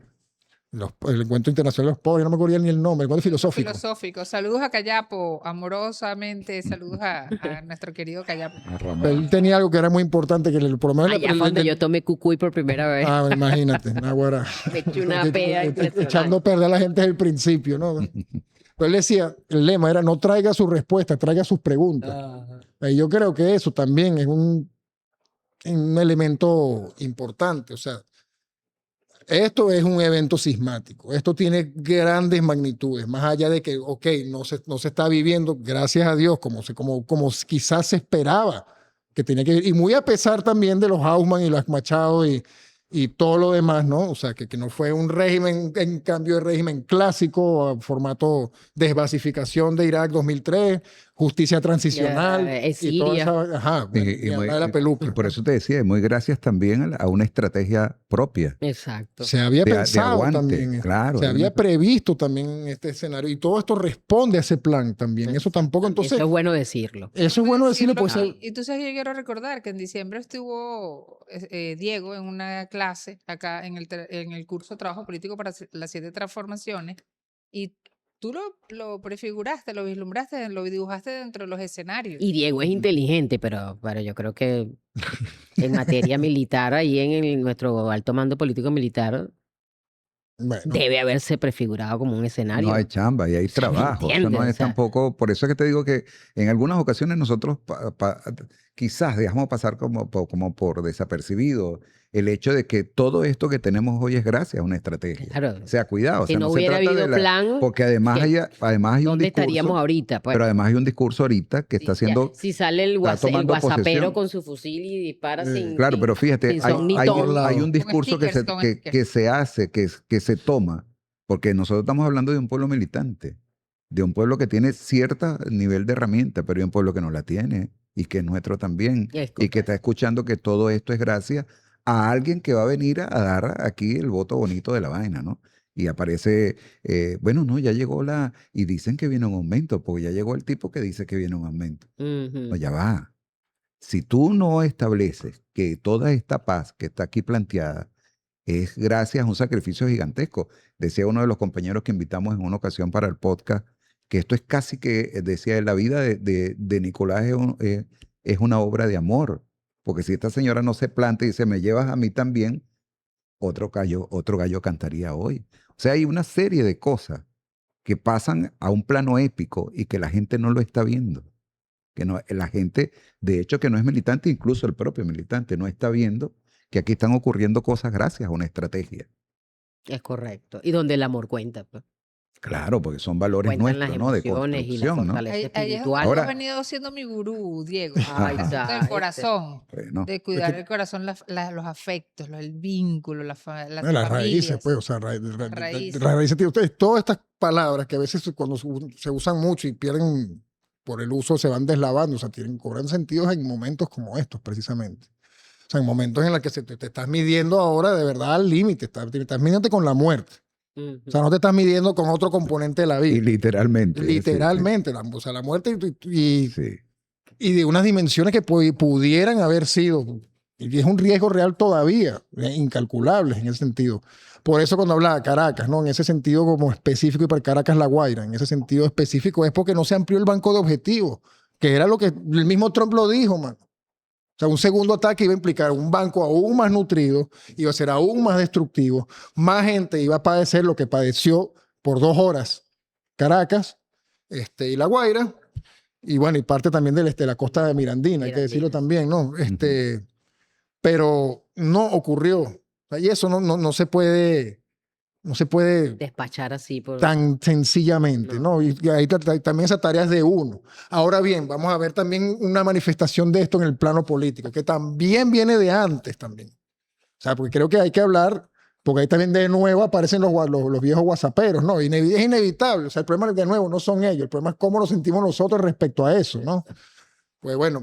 el encuentro internacional de los pobres, no me acuerdo ni el nombre, el encuentro filosófico. Filosófico. Saludos a Cayapo, amorosamente, saludos a nuestro querido Cayapo. Él tenía algo que era muy importante, que por lo menos... Allá fue donde yo tomé cucuy por primera vez. Ah, imagínate, Naguará. Me eché una peda impresionante. Echando a perder a la gente desde el principio, ¿no? Pero él decía, el lema era no traiga sus respuestas, traiga sus preguntas. Y yo creo que eso también es un elemento importante. O sea, esto es un evento sismático. Esto tiene grandes magnitudes, más allá de que, ok, no se está viviendo, gracias a Dios, como quizás se esperaba que tenía que ir. Y muy a pesar también de los Hausman y los Machado y todo lo demás, ¿no? O sea, que no fue un régimen, en cambio de régimen clásico, formato desbasificación de Irak 2003, justicia transicional. Y toda esa, de la peluca. Y por eso te decía, muy gracias también a una estrategia propia. Exacto. Se había pensado aguante, también. Claro. Se había previsto también este escenario. Y todo esto responde a ese plan también. Eso tampoco, entonces... Eso es bueno decirlo. Eso es bueno decirlo, pues... Y tú sabes, yo quiero recordar que en diciembre estuvo Diego en una clase acá en el curso de Trabajo Político para las 7 transformaciones y tú lo prefiguraste, lo vislumbraste, lo dibujaste dentro de los escenarios. Y Diego es inteligente, pero yo creo que en materia militar, ahí en nuestro alto mando político militar, debe haberse prefigurado como un escenario. No hay chamba y hay trabajo. Eso no es tampoco. Por eso es que te digo que en algunas ocasiones nosotros quizás dejamos pasar como por desapercibido el hecho de que todo esto que tenemos hoy es gracias a una estrategia. Claro. O sea, cuidado. Si o sea, no hubiera habido plan, porque además hay un discurso. ¿Dónde estaríamos ahorita? Pues? Pero además hay un discurso ahorita que está haciendo. Si sale el guasapero con su fusil y dispara sin. Claro, pero fíjate, hay un discurso que se hace, que se toma, porque nosotros estamos hablando de un pueblo militante, de un pueblo que tiene cierto nivel de herramienta, pero hay un pueblo que no la tiene y que es nuestro también, y que está escuchando que todo esto es gracias a alguien que va a venir a dar aquí el voto bonito de la vaina, ¿no? Y aparece, bueno, no, ya llegó y dicen que viene un aumento, porque ya llegó el tipo que dice que viene un aumento. No, ya va. Si tú no estableces que toda esta paz que está aquí planteada es gracias a un sacrificio gigantesco. Decía uno de los compañeros que invitamos en una ocasión para el podcast, que esto es casi que, decía, la vida de Nicolás es una obra de amor. Porque si esta señora no se planta y dice, me llevas a mí también, otro gallo cantaría hoy. O sea, hay una serie de cosas que pasan a un plano épico y que la gente no lo está viendo. Que no, la gente, de hecho, que no es militante, incluso el propio militante, no está viendo que aquí están ocurriendo cosas gracias a una estrategia. Es correcto. Y donde el amor cuenta, pues. Claro, porque son valores Cuentan las nuestros, ¿no? De emociones y la construcción, ¿no? fortaleza Ahí es donde espiritual. tú Ahora- has venido siendo mi gurú, Diego. Ahí está, Del ¿viste? corazón, Bueno, de cuidar el corazón, los afectos, el vínculo, las Las raíces, familias. pues, o sea, Raíces. raíces, tío, ustedes, todas estas palabras que a veces cuando se usan mucho y pierden por el uso, se van deslavando, o sea, cobran sentidos en momentos como estos, precisamente. O sea, en momentos en los que te estás midiendo ahora de verdad al límite, te estás midiendo con la muerte. Ujú. O sea, no te estás midiendo con otro componente de la y vida. literalmente. Literalmente, o sea, la muerte y Sí. y de unas dimensiones que pudieran haber sido, y es un riesgo real todavía, incalculables en ese sentido. Por eso cuando hablaba de Caracas, ¿no? En ese sentido como específico y para Caracas La Guaira, en ese sentido específico es porque no se amplió el banco de objetivos, que era lo que el mismo Trump lo dijo, man. O sea, un segundo ataque iba a implicar un banco aún más nutrido, iba a ser aún más destructivo, más gente iba a padecer lo que padeció por 2 horas Caracas y La Guaira, y bueno, y parte también de la costa de Mirandina, hay que decirlo también, ¿no? Pero no ocurrió. O sea, y eso no se puede Despachar así por... tan sencillamente, No. ¿no? Y ahí también esa tarea es de uno. Ahora bien, vamos a ver también una manifestación de esto en el plano político, que también viene de antes también. O sea, porque creo que hay que hablar, porque ahí también de nuevo aparecen los viejos whatsapperos, ¿no? Es inevitable. O sea, el problema de nuevo no son ellos, el problema es cómo nos sentimos nosotros respecto a eso, ¿no? Pues bueno,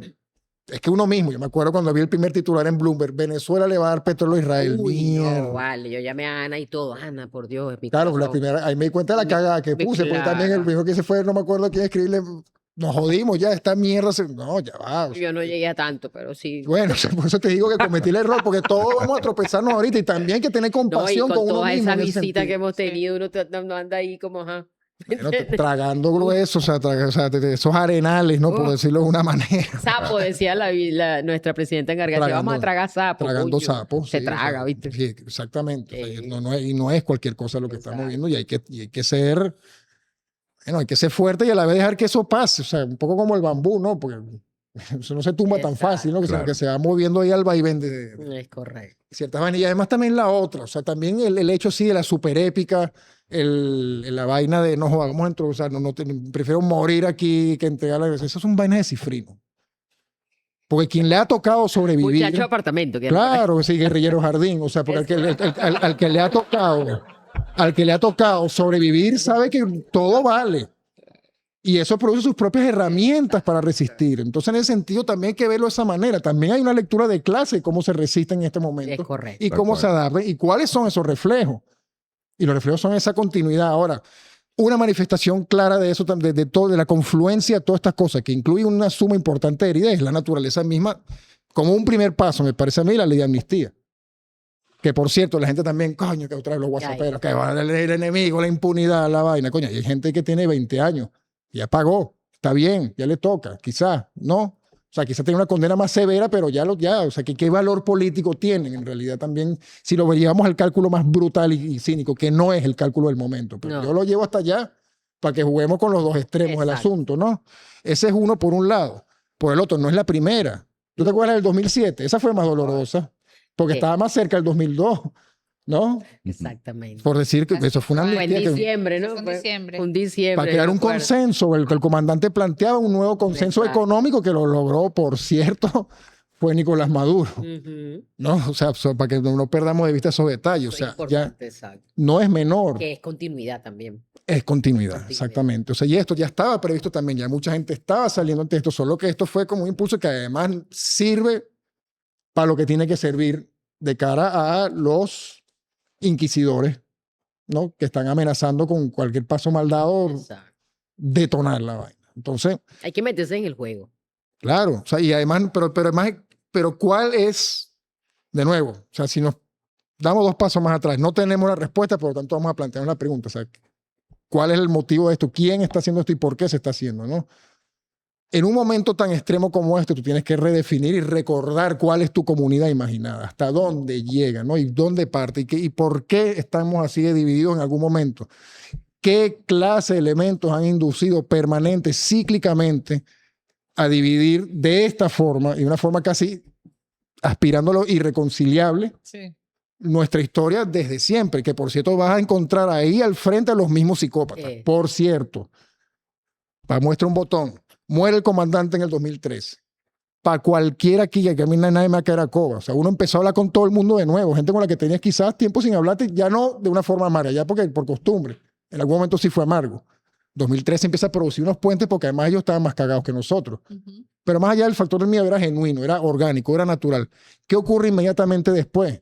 es que uno mismo, yo me acuerdo cuando vi el primer titular en Bloomberg, Venezuela le va a dar petróleo a Israel. Uy, Mierda. no, vale, yo llamé a Ana y todo. Ana, por Dios, es mi Claro, la corazón. primera, ahí me di cuenta de la cagada que puse, porque también el Claro. primero que hice fue, no me acuerdo quién escribirle, nos jodimos ya, esta mierda, no, ya va. O sea, Yo no llegué a tanto, pero sí. bueno, o sea, por eso te digo que cometí el error, porque todos vamos a tropezarnos ahorita y también hay que tener No, y compasión con con uno todas mismo. esas en ese visitas que sentido. hemos tenido, uno no anda ahí como, ajá. Bueno, tragando grueso, o sea, de esos arenales, ¿no? Por decirlo de una manera. Sapo, decía nuestra presidenta encargada. Vamos a tragar sapo. Tragando coño. sapos. Se sí, traga, o sea, ¿viste? Sí, exactamente. O sea, Sí. y no es cualquier cosa lo que estamos Exacto. viendo y hay que ser, bueno, hay que ser fuerte y a la vez dejar que eso pase. O sea, un poco como el bambú, ¿no? Porque eso no se tumba tan Exacto. fácil, ¿no? Claro. Que se va moviendo ahí al vaivén de Es correcto. ciertas vainas. Y además también la otra, o sea, también el hecho sí de la super épica, la vaina de no vamos a introducir, prefiero morir aquí que entregar la. Eso son vainas de cifrino. Porque quien le ha tocado sobrevivir. Muchacho apartamento. Que Claro, sí, guerrillero jardín. O sea, porque al que le ha tocado sobrevivir sabe que todo vale. Y eso produce sus propias herramientas para resistir. Entonces, en ese sentido, también hay que verlo de esa manera. También hay una lectura de clase de cómo se resiste en este momento. Es correcto. Y cómo se adapta. Y cuáles son esos reflejos. Y los reflejos son esa continuidad. Ahora, una manifestación clara de eso, de la confluencia de todas estas cosas, que incluye una suma importante de heridas, es la naturaleza misma. Como un primer paso, me parece a mí, la ley de amnistía. Que por cierto, la gente también, coño, que otra vez los whatsapperos, que va el enemigo, la impunidad, la vaina. Coño, y hay gente que tiene 20 años, ya pagó, está bien, ya le toca, quizás, ¿no? O sea, quizás tiene una condena más severa, pero o sea, ¿qué valor político tienen en realidad también? Si lo llevamos al cálculo más brutal y cínico, que no es el cálculo del momento. Pero No. yo lo llevo hasta allá para que juguemos con los dos extremos del Exacto. asunto, ¿no? Ese es uno por un lado. Por el otro, no es la primera. ¿Tú te acuerdas del 2007? Esa fue más dolorosa, porque Sí. estaba más cerca del 2002, ¿no? Exactamente. Por decir que eso fue una Fue Fue en amnistía que- diciembre, ¿no? Fue en Fue diciembre. un diciembre. para crear me un acuerdo. consenso, el que el comandante planteaba un nuevo consenso Exacto. económico que lo logró, por cierto, fue Nicolás Maduro, Ujú. ¿no? O sea, para que no perdamos de vista esos detalles, o Fue sea, ya importante, exacto. no es menor, Que es continuidad también. es continuidad, Continuidad. exactamente. O sea, y esto ya estaba previsto también, ya mucha gente estaba saliendo ante esto, solo que esto fue como un impulso que además sirve para lo que tiene que servir de cara a los inquisidores, ¿no? Que están amenazando con cualquier paso mal dado Exacto. detonar la vaina. Entonces, Hay que meterse en el juego. claro, o sea, y además, pero ¿cuál es, de nuevo, o sea, si nos damos 2 pasos más atrás, no tenemos la respuesta, por lo tanto vamos a plantearnos la pregunta, o sea, ¿cuál es el motivo de esto? ¿Quién está haciendo esto y por qué se está haciendo, no? En un momento tan extremo como este, tú tienes que redefinir y recordar cuál es tu comunidad imaginada, hasta dónde llega, ¿no? Y dónde parte, y por qué estamos así de divididos en algún momento. qué clase de elementos han inducido permanente, cíclicamente, a dividir de esta forma, y de una forma casi aspirando a lo irreconciliable, Sí. nuestra historia desde siempre, que por cierto vas a encontrar ahí al frente a los mismos psicópatas. Por cierto, para muestra un botón, muere el comandante en el 2003. Para cualquiera aquí, que a mí nadie me va a caer a coba. O sea, uno empezó a hablar con todo el mundo de nuevo, gente con la que tenías quizás tiempo sin hablarte, ya no de una forma amarga, ya porque por costumbre. En algún momento sí fue amargo. 2013 empieza a producir unos puentes porque además ellos estaban más cagados que nosotros. Ujú. Pero más allá del factor del miedo era genuino, era orgánico, era natural. ¿Qué ocurre inmediatamente después?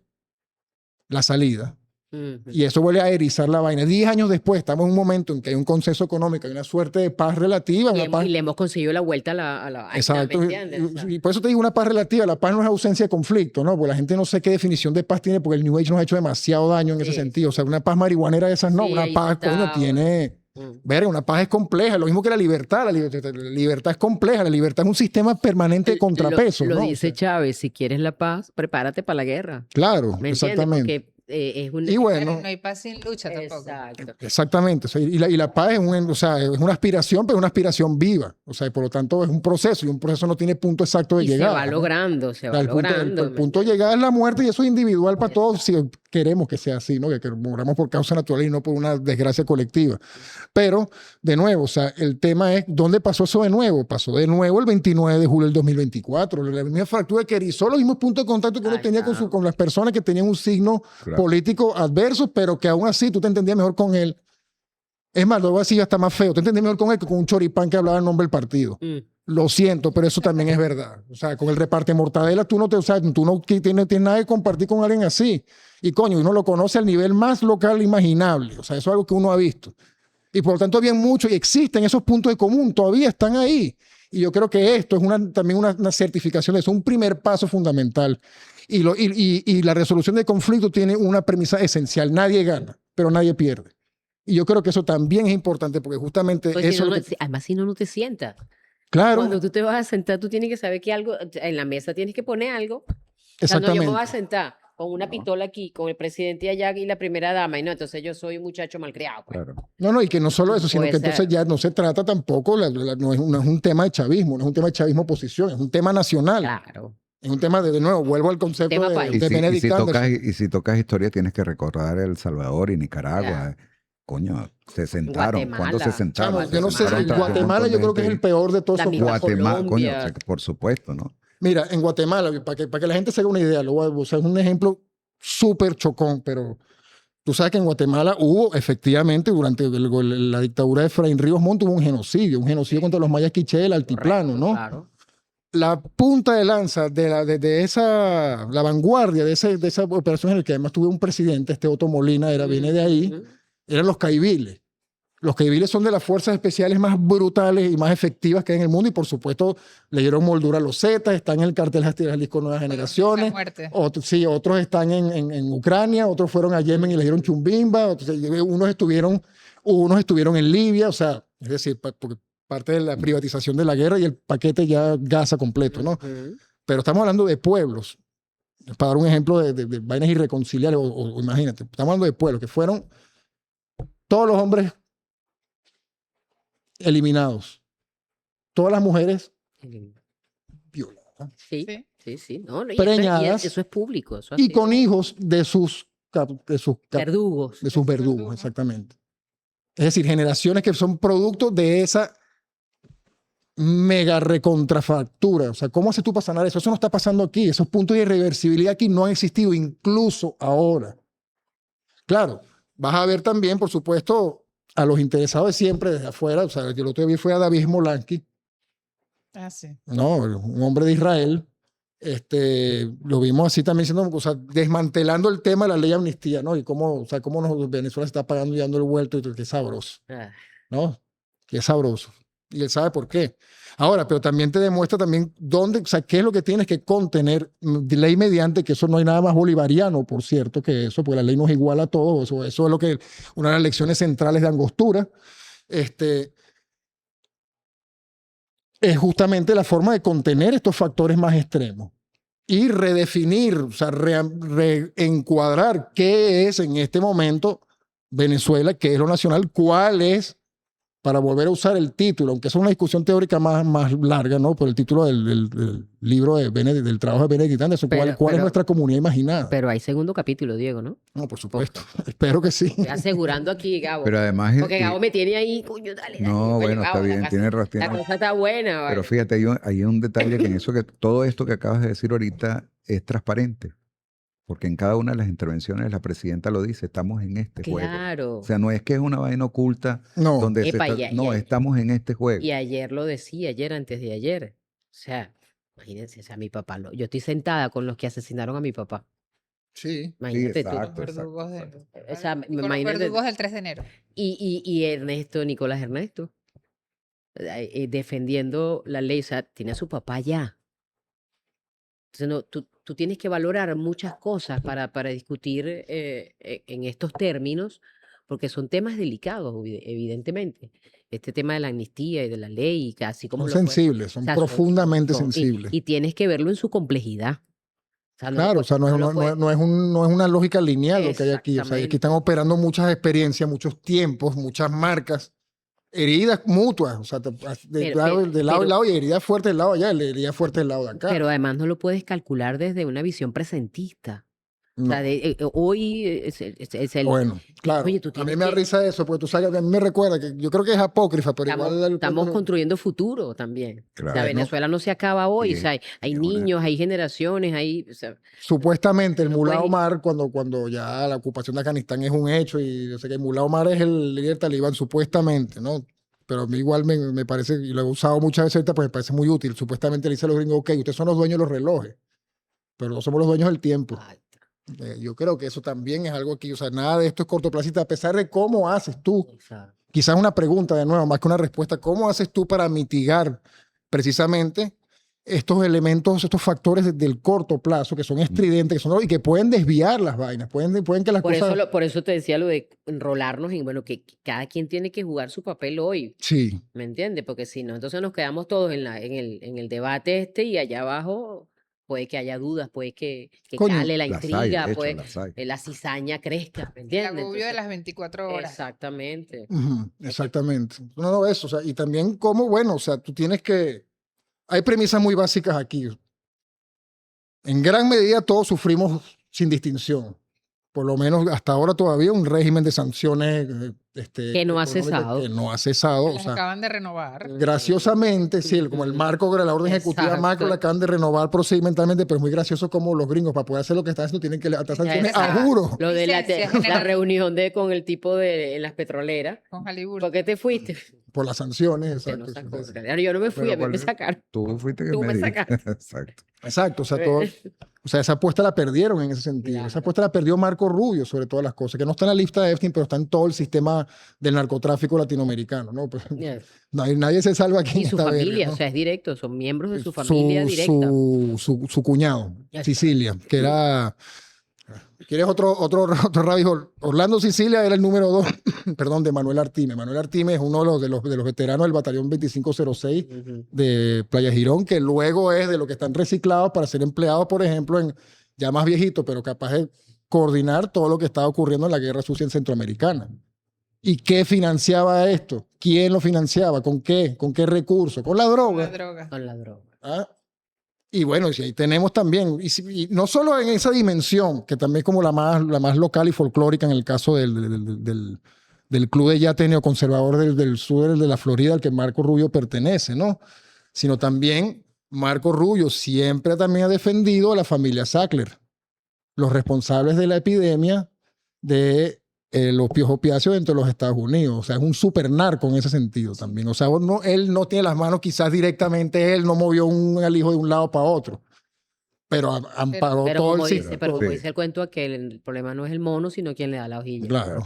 La salida. Ujú. Y eso vuelve a erizar la vaina. 10 años después estamos en un momento en que hay un consenso económico, hay una suerte de paz relativa. Una paz... Y le hemos conseguido la vuelta a la vaina, Exacto. ¿me entiendes? O sea, Y por eso te digo una paz relativa. La paz no es ausencia de conflicto, ¿no? Porque la gente no sé qué definición de paz tiene porque el New Age nos ha hecho demasiado daño en ese Sí, sentido. O sea, una paz marihuanera de esas no. sí, Una ahí paz, está, coño, tiene... mm. Verga, una paz es compleja, lo mismo que la libertad. La libertad es compleja, la libertad es un sistema permanente de contrapeso, Lo ¿no? O dice sea, Chávez, si quieres la paz, prepárate para la guerra. claro, ¿Me entiendes? exactamente. Porque es un... Y bueno, Pero no hay paz sin lucha tampoco. Exacto. exactamente. O sea, y la paz es, o sea, es una aspiración, pero es una aspiración viva. O sea, y por lo tanto es un proceso y un proceso no tiene punto exacto de Y se llegada. va ¿no? logrando, se O va sea, el punto, logrando. el punto de llegada es la muerte y eso es individual para todos si queremos que sea así, ¿no? Que moramos por causa natural y no por una desgracia colectiva. Pero, de nuevo, o sea, el tema es, ¿dónde pasó eso de nuevo? Pasó de nuevo el 29 de julio del 2024. La misma fractura que erizó los mismos puntos de contacto que uno Ahí tenía está. con las personas que tenían un signo Claro. político adverso, pero que aún así tú te entendías mejor con él. Es más, lo voy a decir hasta más feo. Te entendías mejor con él que con un choripán que hablaba en nombre del partido. Mm. Lo siento, pero eso también es verdad. O sea, con el reparte mortadela, tú no tienes nada que compartir con alguien así. Y coño, uno lo conoce al nivel más local imaginable. O sea, eso es algo que uno ha visto. Y por lo tanto, había mucho y existen esos puntos de común, todavía están ahí. Y yo creo que esto es también una certificación de eso, un primer paso fundamental. Y la resolución de conflicto tiene una premisa esencial. Nadie gana, pero nadie pierde. Y yo creo que eso también es importante porque justamente Pues si eso no, es lo que... además, si no, no te sientas. Claro, Cuando tú te vas a sentar, tú tienes que saber que algo, en la mesa tienes que poner algo. O sea, no, yo me voy a exactamente. sentar con una pistola aquí, con el presidente allá y la primera dama, y no, entonces yo soy un muchacho malcriado. Pues. Claro. No, y que no solo eso, sino Puede que entonces ser. ya no se trata tampoco, no es un tema de chavismo, no es un tema de chavismo-oposición, es un tema nacional. Claro. Es un tema de nuevo, vuelvo al concepto Tema de, país. de Benedict Anderson. Y si tocas historia, tienes que recordar El Salvador y Nicaragua. Claro. Coño, se sentaron. ¿Cuándo se Guatemala. sentaron? Chamo, yo no sé, Guatemala. en Guatemala yo creo que es el peor de todos La esos. misma Guatemala, coño, Colombia. o sea, por supuesto, ¿no? Mira, en Guatemala, para que la gente se haga una idea, o sea, es un ejemplo súper chocón, pero tú sabes que en Guatemala hubo efectivamente, durante la dictadura de Efraín Ríos Montt, hubo un genocidio contra los mayas quiché del altiplano, Correcto, ¿no? Claro. La punta de lanza la vanguardia de esa operación en la que además tuve un presidente, Otto Molina, viene de ahí, Ujú. eran los caiviles. Los caiviles son de las fuerzas especiales más brutales y más efectivas que hay en el mundo y por supuesto le dieron moldura a los Zetas, están en el cartel Jalisco Nuevas Generaciones. La muerte. Sí, otros están en Ucrania, otros fueron a Yemen y le dieron chumbimba, unos estuvieron en Libia, o sea, es decir, porque parte de la privatización de la guerra y el paquete ya Gaza completo, ¿no? Ujú. Pero estamos hablando de pueblos, para dar un ejemplo de vainas irreconciliables, o imagínate, estamos hablando de pueblos que fueron todos los hombres eliminados, todas las mujeres violadas Sí, Sí. sí, sí. No, no, y Preñadas. eso es público. Eso ha y sido con hijos de sus verdugos. verdugos, exactamente. Es decir, generaciones que son producto de esa mega recontrafactura. O sea, ¿cómo haces tú para sanar eso? Eso no está pasando aquí. Esos puntos de irreversibilidad aquí no han existido, incluso ahora. Claro, vas a ver también, por supuesto, a los interesados de siempre desde afuera. O sea, yo el otro día fue a David Smolansky, Ah, sí. ¿no? Un hombre de Israel. Lo vimos así también siendo, o sea, desmantelando el tema de la ley de amnistía, ¿no? Y cómo Venezuela se está pagando y dando el vuelto, y qué sabroso, Ah, ¿no? Qué sabroso. Y él sabe por qué. Ahora, pero también te demuestra también dónde, o sea, qué es lo que tienes que contener de ley mediante, que eso no hay nada más bolivariano, por cierto, que eso, porque la ley nos iguala a todos. Eso es lo que, una de las lecciones centrales de Angostura, es justamente la forma de contener estos factores más extremos y redefinir, o sea, reencuadrar qué es en este momento Venezuela, qué es lo nacional, cuál es, para volver a usar el título, aunque es una discusión teórica más larga, ¿no? Por el título del libro del trabajo de Benedict Anderson, ¿cuál es nuestra comunidad imaginada? Pero hay segundo capítulo, Diego, ¿no? No, por supuesto. Espero que sí. Estoy asegurando aquí, Gabo. Pero además... Porque Gabo me tiene ahí, coño, dale. No, Oye, bueno, está Gabo, bien, tiene razón. La cosa está buena, Pero vale. fíjate, hay un detalle que en eso, que todo esto que acabas de decir ahorita es transparente. Porque en cada una de las intervenciones la presidenta lo dice, estamos en este juego. Claro. O sea, no es que es una vaina oculta No. donde Epa, no, estamos en este juego. Y ayer lo decía, ayer antes de ayer. O sea, imagínense, o sea, mi papá, yo estoy sentada con los que asesinaron a mi papá. Sí. Imagínate tú. exacto. Los verdugos, O sea, con los imagínate. verdugos del 3 de enero. Y Ernesto, Nicolás Ernesto, defendiendo la ley, o sea, tiene a su papá allá. Entonces, no, tú tienes que valorar muchas cosas para discutir en estos términos, porque son temas delicados, evidentemente. Este tema de la amnistía y de la ley, así como Son lo fue. sensibles, son O sea, profundamente son- y- sensibles. Y tienes que verlo en su complejidad. O sea, Claro, o sea, no es una lógica lineal lo que hay aquí. O sea, aquí están operando muchas experiencias, muchos tiempos, muchas marcas, heridas mutuas. O sea, de lado a lado y heridas fuertes del lado allá, y heridas fuertes del lado de acá. Pero además no lo puedes calcular desde una visión presentista. O No. sea, hoy es el... Bueno, claro. Oye, tú A mí tienes me da que- risa eso, porque tú sabes que a mí me recuerda que yo creo que es apócrifa, pero igual... Estamos construyendo futuro también. O sea, Claro. Venezuela no se acaba hoy. Sí, O sea, hay es una- niños, hay generaciones, hay... O sea, Supuestamente el No Mullah puedes- Omar, cuando ya la ocupación de Afganistán es un hecho, y yo sé que el Mullah Omar es el líder talibán, supuestamente, ¿no? Pero a mí igual me parece, y lo he usado muchas veces ahorita, pues me parece muy útil. Supuestamente le dice a los gringos, ok, ustedes son los dueños de los relojes, pero no somos los dueños del tiempo. ay, Yo creo que eso también es algo aquí, o sea, nada de esto es cortoplacista, a pesar de cómo haces tú. o sea, Quizás una pregunta de nuevo, más que una respuesta, ¿cómo haces tú para mitigar precisamente estos elementos, estos factores del corto plazo que son estridentes, y que pueden desviar las vainas, pueden que las por cosas... por eso te decía lo de enrolarnos en, bueno, que cada quien tiene que jugar su papel hoy. Sí, ¿Me entiendes? Porque si no, entonces nos quedamos todos en el debate y allá abajo puede que haya dudas, puede que Coño, cale la Las hay, intriga, de hecho, puede las hay. la cizaña crezca, ¿me El entiendes? agobio de Entonces, las 24 horas. exactamente. exactamente. No, eso, o sea, y también cómo, bueno, o sea, tú tienes que... Hay premisas muy básicas aquí. En gran medida todos sufrimos sin distinción. Por lo menos hasta ahora todavía un régimen de sanciones Que no ha económicas cesado. que no ha cesado. Que O las sea, acaban de renovar. graciosamente, sí, como el marco de la orden ejecutiva macro Exacto. la acaban de renovar procedimentalmente, pero es muy gracioso como los gringos para poder hacer lo que están haciendo tienen que levantar sanciones a Exacto. juro. Lo de Licencia la general. reunión con el tipo en las petroleras. Con Halliburton. ¿Por qué te fuiste? Por las sanciones, Que no exacto. sacó. Claro, yo no me fui, Pero a mí me por- sacaron. Tú fuiste que Tú me dijiste. sacaste. Exacto. Exacto, o sea, esa apuesta la perdieron en ese sentido. Claro. Esa apuesta la perdió Marco Rubio, sobre todas las cosas, que no está en la lista de Epstein, pero está en todo el sistema del narcotráfico latinoamericano, ¿no? Pues, Yes. nadie se salva aquí Y en su esta verga, familia, ¿no? o sea, es directo, son miembros de su familia directa. Su cuñado, Ya está. Sicilia, que era... ¿Quieres otro rabbit hole? Orlando Sicilia era el número 2, perdón, de Manuel Artime. Manuel Artime es uno de los veteranos del batallón 2506 Ujú. de Playa Girón, que luego es de los que están reciclados para ser empleados, por ejemplo, en ya más viejitos, pero capaz de coordinar todo lo que estaba ocurriendo en la guerra sucia en Centroamericana. ¿Y qué financiaba esto? ¿Quién lo financiaba? ¿Con qué? ¿Con qué recursos? Con la Con droga. la droga. Con la droga. ¿Ah? Y bueno, si ahí tenemos también, y no solo en esa dimensión, que también es como la más local y folclórica en el caso del club de yate neoconservador del sur de la Florida al que Marco Rubio pertenece, ¿no? Sino también Marco Rubio siempre también ha defendido a la familia Sackler, los responsables de la epidemia de los opios opiáceos dentro de los Estados Unidos. O sea, es un super narco en ese sentido también. O sea, él no tiene las manos quizás directamente, él no movió al hijo de un lado para otro, pero amparó Pero todo como el dice, sistema. pero como Sí. dice el cuento aquel, el problema no es el mono, sino quien le da la hojilla. Claro,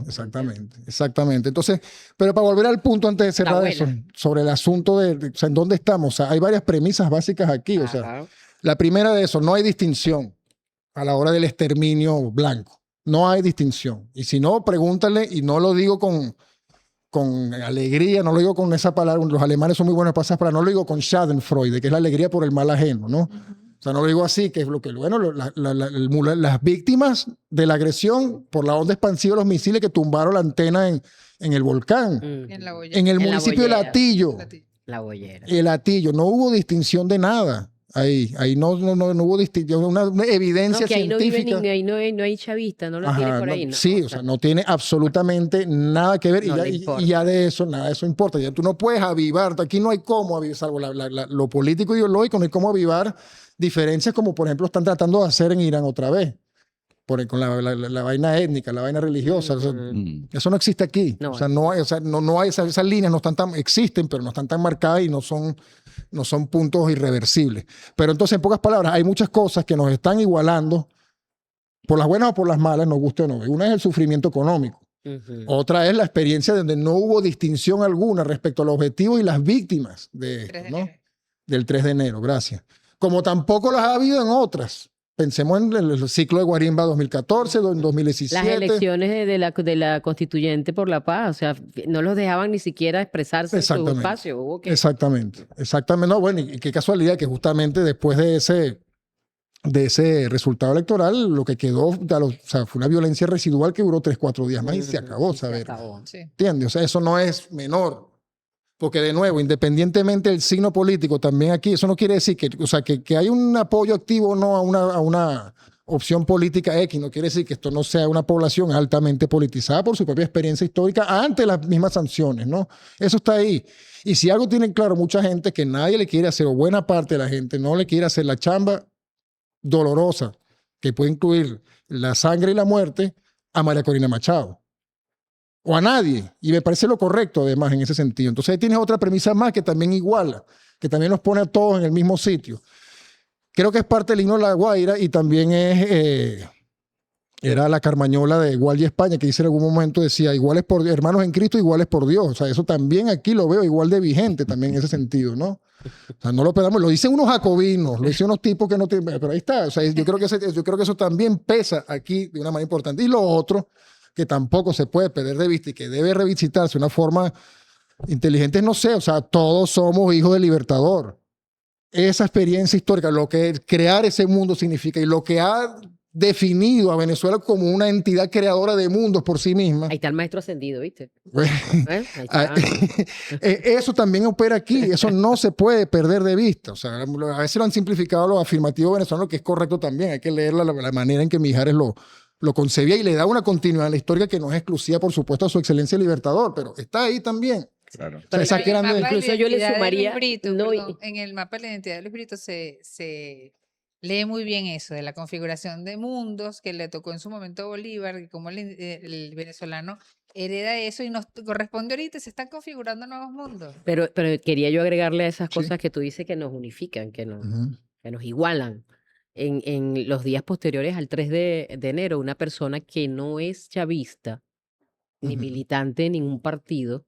exactamente. Entonces, pero para volver al punto antes de cerrar eso, buena. sobre el asunto o sea, en dónde estamos. O sea, hay varias premisas básicas aquí. O sea, Ajá. la primera de eso, no hay distinción a la hora del exterminio blanco. No hay distinción. Y si no, pregúntale, y no lo digo con alegría, no lo digo con esa palabra, los alemanes son muy buenos para esas palabras, no lo digo con Schadenfreude, que es la alegría por el mal ajeno, ¿no? O sea, no lo digo así, que es lo que, bueno, las víctimas de la agresión por la onda expansiva de los misiles que tumbaron la antena en el volcán, En la en el En la municipio de Boyera. Latillo. La bollera. El Atillo, no hubo distinción de nada. Ahí no hubo distinción, una evidencia No, que ahí no vive científica. ahí no hay chavista, no lo tiene Ajá, por no, ahí. No, sí, o sea, no tiene absolutamente nada que ver. No le Y importa. ya de eso, nada de eso importa. Ya tú no puedes avivar, aquí no hay cómo avivar, salvo lo político ideológico, no hay cómo avivar diferencias como, por ejemplo, están tratando de hacer en Irán otra vez. Con la vaina étnica, la vaina religiosa. O sea, Mm. eso no existe aquí. No, o sea, no hay, o sea, no hay esas líneas, no están tan, existen, pero no están tan marcadas y no son puntos irreversibles. Pero entonces, en pocas palabras, hay muchas cosas que nos están igualando, por las buenas o por las malas, nos guste o no. Una es el sufrimiento económico. Ujú. Otra es la experiencia donde no hubo distinción alguna respecto al objetivo y las víctimas de esto, 3 de ¿no? enero. Del 3 de enero, gracias. Como tampoco las ha habido en otras. Pensemos en el ciclo de Guarimba 2014, en 2017. Las elecciones de la constituyente por la paz, o sea, no los dejaban ni siquiera expresarse en su Exactamente. espacio. Hubo que... Exactamente. No, bueno, y qué casualidad que justamente después de ese resultado electoral, lo que quedó, o sea, fue una violencia residual que duró 3-4 días más y se acabó, Sí, ¿sabes? acabó. Sí. ¿Entiendes? O sea, eso no es menor. Porque de nuevo, independientemente del signo político, también aquí, eso no quiere decir que hay un apoyo activo o no a una opción política X, no quiere decir que esto no sea una población altamente politizada por su propia experiencia histórica ante las mismas sanciones, ¿no? Eso está ahí. Y si algo tienen claro mucha gente que nadie le quiere hacer, o buena parte de la gente no le quiere hacer la chamba dolorosa, que puede incluir la sangre y la muerte, a María Corina Machado. O a nadie. Y me parece lo correcto, además, en ese sentido. Entonces ahí tienes otra premisa más que también iguala, que también nos pone a todos en el mismo sitio. Creo que es parte del himno de La Guaira y también era la carmañola de Gualdi España, que dice en algún momento, decía, iguales por hermanos en Cristo, iguales por Dios. O sea, eso también aquí lo veo igual de vigente también en ese sentido, ¿no? O sea, no lo perdamos. Lo dicen unos jacobinos, lo dicen unos tipos que no tienen... Pero ahí está. O sea, yo creo que eso también pesa aquí de una manera importante. Y lo otro, que tampoco se puede perder de vista y que debe revisitarse de una forma inteligente, no sé, o sea, todos somos hijos del Libertador. Esa experiencia histórica, lo que crear ese mundo significa y lo que ha definido a Venezuela como una entidad creadora de mundos por sí misma. Ahí está el maestro ascendido, ¿viste? Bueno, Ahí está. eso también opera aquí, eso no se puede perder de vista. O sea, a veces lo han simplificado los afirmativos venezolanos, que es correcto también, hay que leer la manera en que Mijares lo concebía y le da una continuidad a la historia que no es exclusiva, por supuesto, a su excelencia Libertador, pero está ahí también. Claro. O sea, esa Pero en el grande- mapa de Incluso yo le identidad de Luis sumaría- Brito, no, perdón, en el mapa de la identidad de Luis Brito se lee muy bien eso, de la configuración de mundos que le tocó en su momento a Bolívar, y cómo el venezolano hereda eso y nos corresponde ahorita, se están configurando nuevos mundos. Pero quería yo agregarle a esas Sí. cosas que tú dices que nos unifican, que nos Ujú. igualan. En los días posteriores al 3 de enero, una persona que no es chavista ni Ujú. militante de ningún partido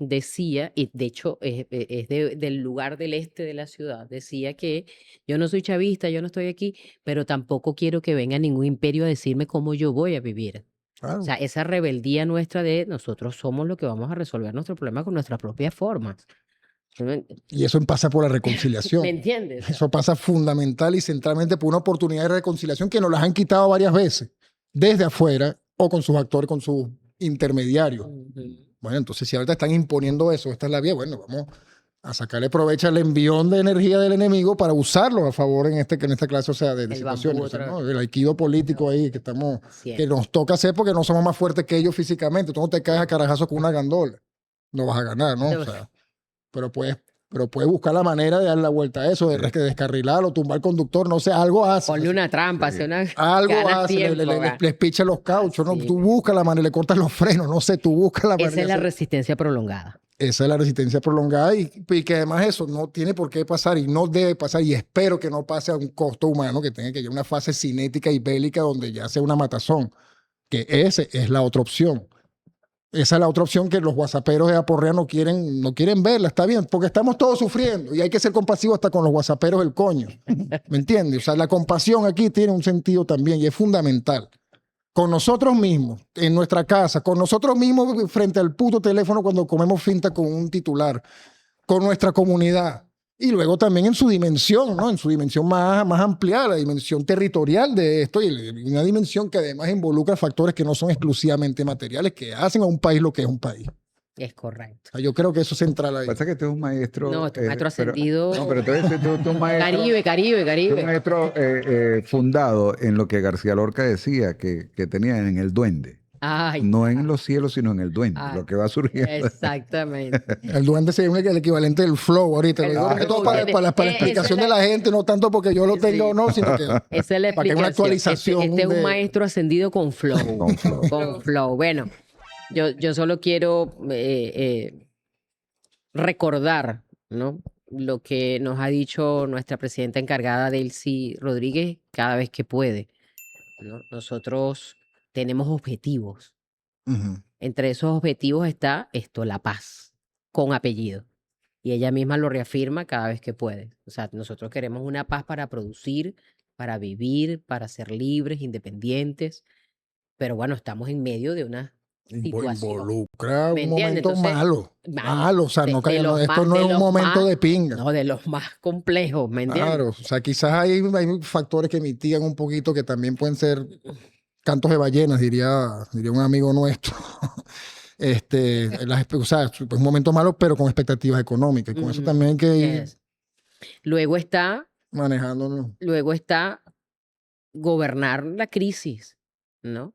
decía, y de hecho es del lugar del este de la ciudad, decía que yo no soy chavista, yo no estoy aquí, pero tampoco quiero que venga ningún imperio a decirme cómo yo voy a vivir. Claro. O sea, esa rebeldía nuestra de nosotros somos los que vamos a resolver nuestro problema con nuestras propias formas. Y eso pasa por la reconciliación. ¿Me entiendes? Eso pasa fundamental y centralmente por una oportunidad de reconciliación que nos las han quitado varias veces, desde afuera o con sus actores, con sus intermediarios. Ujú. Bueno, entonces si ahorita están imponiendo eso, esta es la vía, bueno, vamos a sacarle provecho al envión de energía del enemigo para usarlo a favor en esta clase, o sea, de El situaciones. bambú O sea, otra ¿no? El aikido político ahí que Siempre. nos toca hacer porque no somos más fuertes que ellos físicamente. Tú no te caes a carajazos con una gandola. No vas a ganar, ¿no? O sea, pero puedes buscar la manera de dar la vuelta a eso, de descarrilarlo, tumbar al conductor, no sé, algo hace. Ponle una trampa, Sí. hace una... Algo ganas hace, tiempo, les picha los cauchos, ¿no? Sí. Tú buscas la manera, le cortas los frenos, no sé, tú buscas la manera. Esa es la resistencia prolongada. Esa es la resistencia prolongada y que además eso no tiene por qué pasar y no debe pasar y espero que no pase a un costo humano, que tenga que llegar a una fase cinética y bélica donde ya sea una matazón, que esa es la otra opción. Esa es la otra opción que los whatsapperos de Aporrea no quieren verla, está bien, porque estamos todos sufriendo y hay que ser compasivos hasta con los whatsapperos del coño. ¿Me entiendes? O sea, la compasión aquí tiene un sentido también y es fundamental. Con nosotros mismos, en nuestra casa, con nosotros mismos frente al puto teléfono cuando comemos finta con un titular, con nuestra comunidad, Y luego también en su dimensión, ¿no? En su dimensión más ampliada, la dimensión territorial de esto, y una dimensión que además involucra factores que no son exclusivamente materiales, que hacen a un país lo que es un país. Es correcto. O sea, yo creo que eso es central ahí. Pasa que tú eres un maestro. No, este maestro pero- ascendido. No, pero tú eres un maestro. Caribe, Caribe, Tú Caribe. un maestro fundado en lo que García Lorca decía que tenía en el duende. Ay, No en los cielos, sino en el duende. Ay, Lo que va surgiendo. exactamente. El duende sería el equivalente del flow ahorita. El Lo digo más que todo flow, para la esa explicación es de la gente, no tanto porque yo lo Sí. tenga o no, sino que Esa es la para que haya una explicación. actualización. Este es un de- maestro ascendido con flow. Con flow. Con flow. Bueno, yo solo quiero recordar, ¿no? Lo que nos ha dicho nuestra presidenta encargada, Delcy Rodríguez, cada vez que puede, ¿no? Nosotros tenemos objetivos. Ujú. Entre esos objetivos está esto, la paz, con apellido. Y ella misma lo reafirma cada vez que puede. O sea, nosotros queremos una paz para producir, para vivir, para ser libres, independientes. Pero bueno, estamos en medio de una situación. Involucra ¿Me un entiendes? momento Entonces, malo. malo, O sea, de- no, de los esto más- no de es un los momento más- de pinga. No, de los más complejos, ¿me entiendes? Claro, o sea, quizás hay factores que mitigan un poquito que también pueden ser cantos de ballenas, diría un amigo nuestro. O sea, es un momento malo, pero con expectativas económicas. Y con eso Ujú. también hay que ir Yes. Luego está manejándonos. gobernar la crisis, ¿no?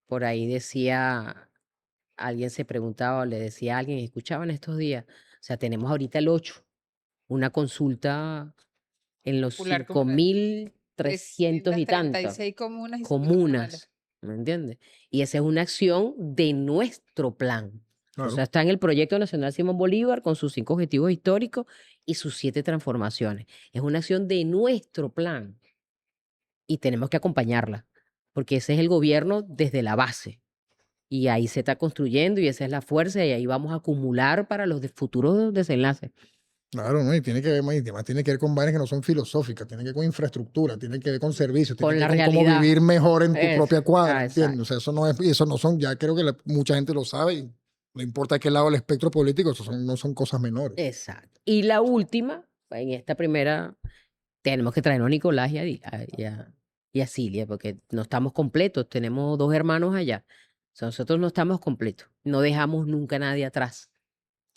Por ahí decía, alguien se preguntaba o le decía a alguien, escuchaban estos días, o sea, tenemos ahorita el 8, una consulta en los Popular comunal. 5.300 y tantos 36 comunas y comunas, ¿me entiendes? Y esa es una acción de nuestro plan. Claro. O sea, está en el Proyecto Nacional Simón Bolívar con sus 5 objetivos históricos y sus 7 transformaciones. Es una acción de nuestro plan y tenemos que acompañarla, porque ese es el gobierno desde la base. Y ahí se está construyendo y esa es la fuerza y ahí vamos a acumular para los futuros desenlaces. Claro, ¿no? Y tiene que ver, y además tiene que ver con vainas que no son filosóficas, tiene que ver con infraestructura, tiene que ver con servicios, tiene Con que la ver con cómo realidad. vivir mejor en tu Eso. propia cuadra, Ah, ¿entiendes? O sea, eso no son, ya creo que mucha gente lo sabe y no importa qué lado del espectro político, no son cosas menores. Exacto. Y la última, en esta primera, tenemos que traernos a Nicolás y a Cilia, porque no estamos completos. Tenemos 2 hermanos allá. O sea, nosotros no estamos completos. No dejamos nunca a nadie atrás,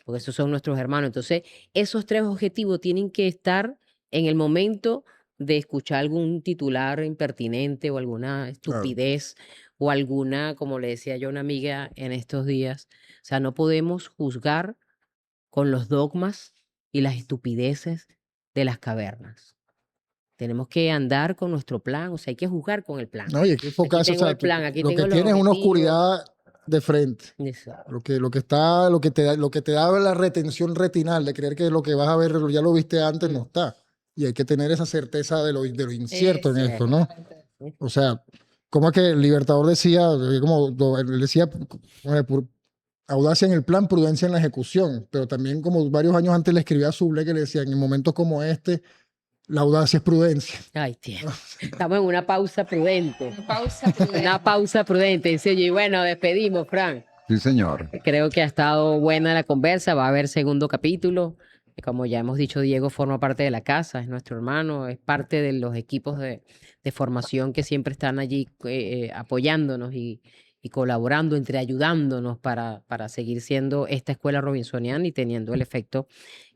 porque esos son nuestros hermanos. Entonces, esos 3 objetivos tienen que estar en el momento de escuchar algún titular impertinente o alguna estupidez o alguna, como le decía yo a una amiga en estos días, o sea, no podemos juzgar con los dogmas y las estupideces de las cavernas. Tenemos que andar con nuestro plan, o sea, hay que jugar con el plan. No, y hay que enfocarse, tengo o sea, el plan, aquí lo tengo que los tienes es una objetivos. oscuridad de frente. Exacto. Lo que te da la retención retinal de creer que lo que vas a ver ya lo viste antes no está. Y hay que tener esa certeza de lo incierto en esto, ¿no? O sea, como es que el Libertador decía, él decía, audacia en el plan, prudencia en la ejecución, pero también como varios años antes le escribía a Suble que le decía, en momentos como este, la audacia es prudencia. Ay, tío. Estamos en una pausa prudente. Pausa prudente. Una pausa prudente. Dice, y bueno, despedimos, Fran. Sí, señor. Creo que ha estado buena la conversa. Va a haber segundo capítulo. Como ya hemos dicho, Diego forma parte de la casa, es nuestro hermano, es parte de los equipos de formación que siempre están allí apoyándonos y colaborando, ayudándonos para seguir siendo esta escuela robinsoniana y teniendo el efecto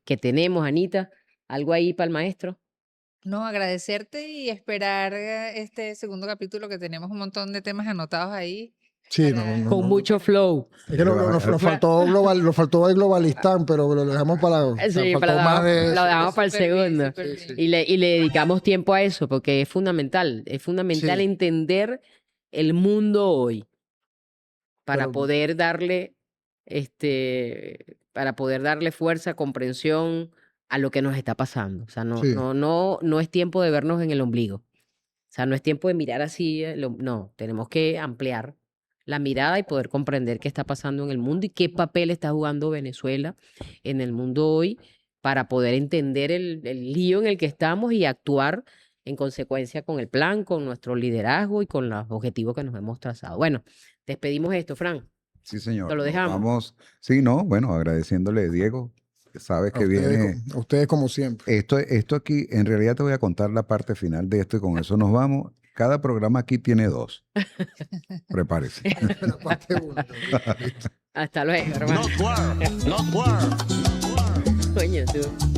que tenemos. Anita, ¿algo ahí para el maestro? No, agradecerte y esperar este segundo capítulo que tenemos un montón de temas anotados ahí. Sí, Con mucho flow. Es que nos faltó el globalistán, pero lo dejamos para Sí, faltó pero más de lo eso. dejamos para el Súper bien, segundo. súper Sí, bien. Y le dedicamos tiempo a eso porque es fundamental. Es fundamental Sí. entender el mundo hoy para Pero- poder darle fuerza, comprensión a lo que nos está pasando. O sea, Sí. no es tiempo de vernos en el ombligo. O sea, no es tiempo de mirar así. No, tenemos que ampliar la mirada y poder comprender qué está pasando en el mundo y qué papel está jugando Venezuela en el mundo hoy para poder entender el lío en el que estamos y actuar en consecuencia con el plan, con nuestro liderazgo y con los objetivos que nos hemos trazado. Bueno, despedimos esto, Fran. Sí, señor. ¿Te lo Nos dejamos? vamos. Sí, no, bueno, agradeciéndole, Diego, sabes A que viene... a ustedes como siempre. Esto aquí, en realidad te voy a contar la parte final de esto y con eso nos vamos. Cada programa aquí tiene 2. Prepárese. La parte uno. Hasta luego, hermano. Not war. Coño, tú.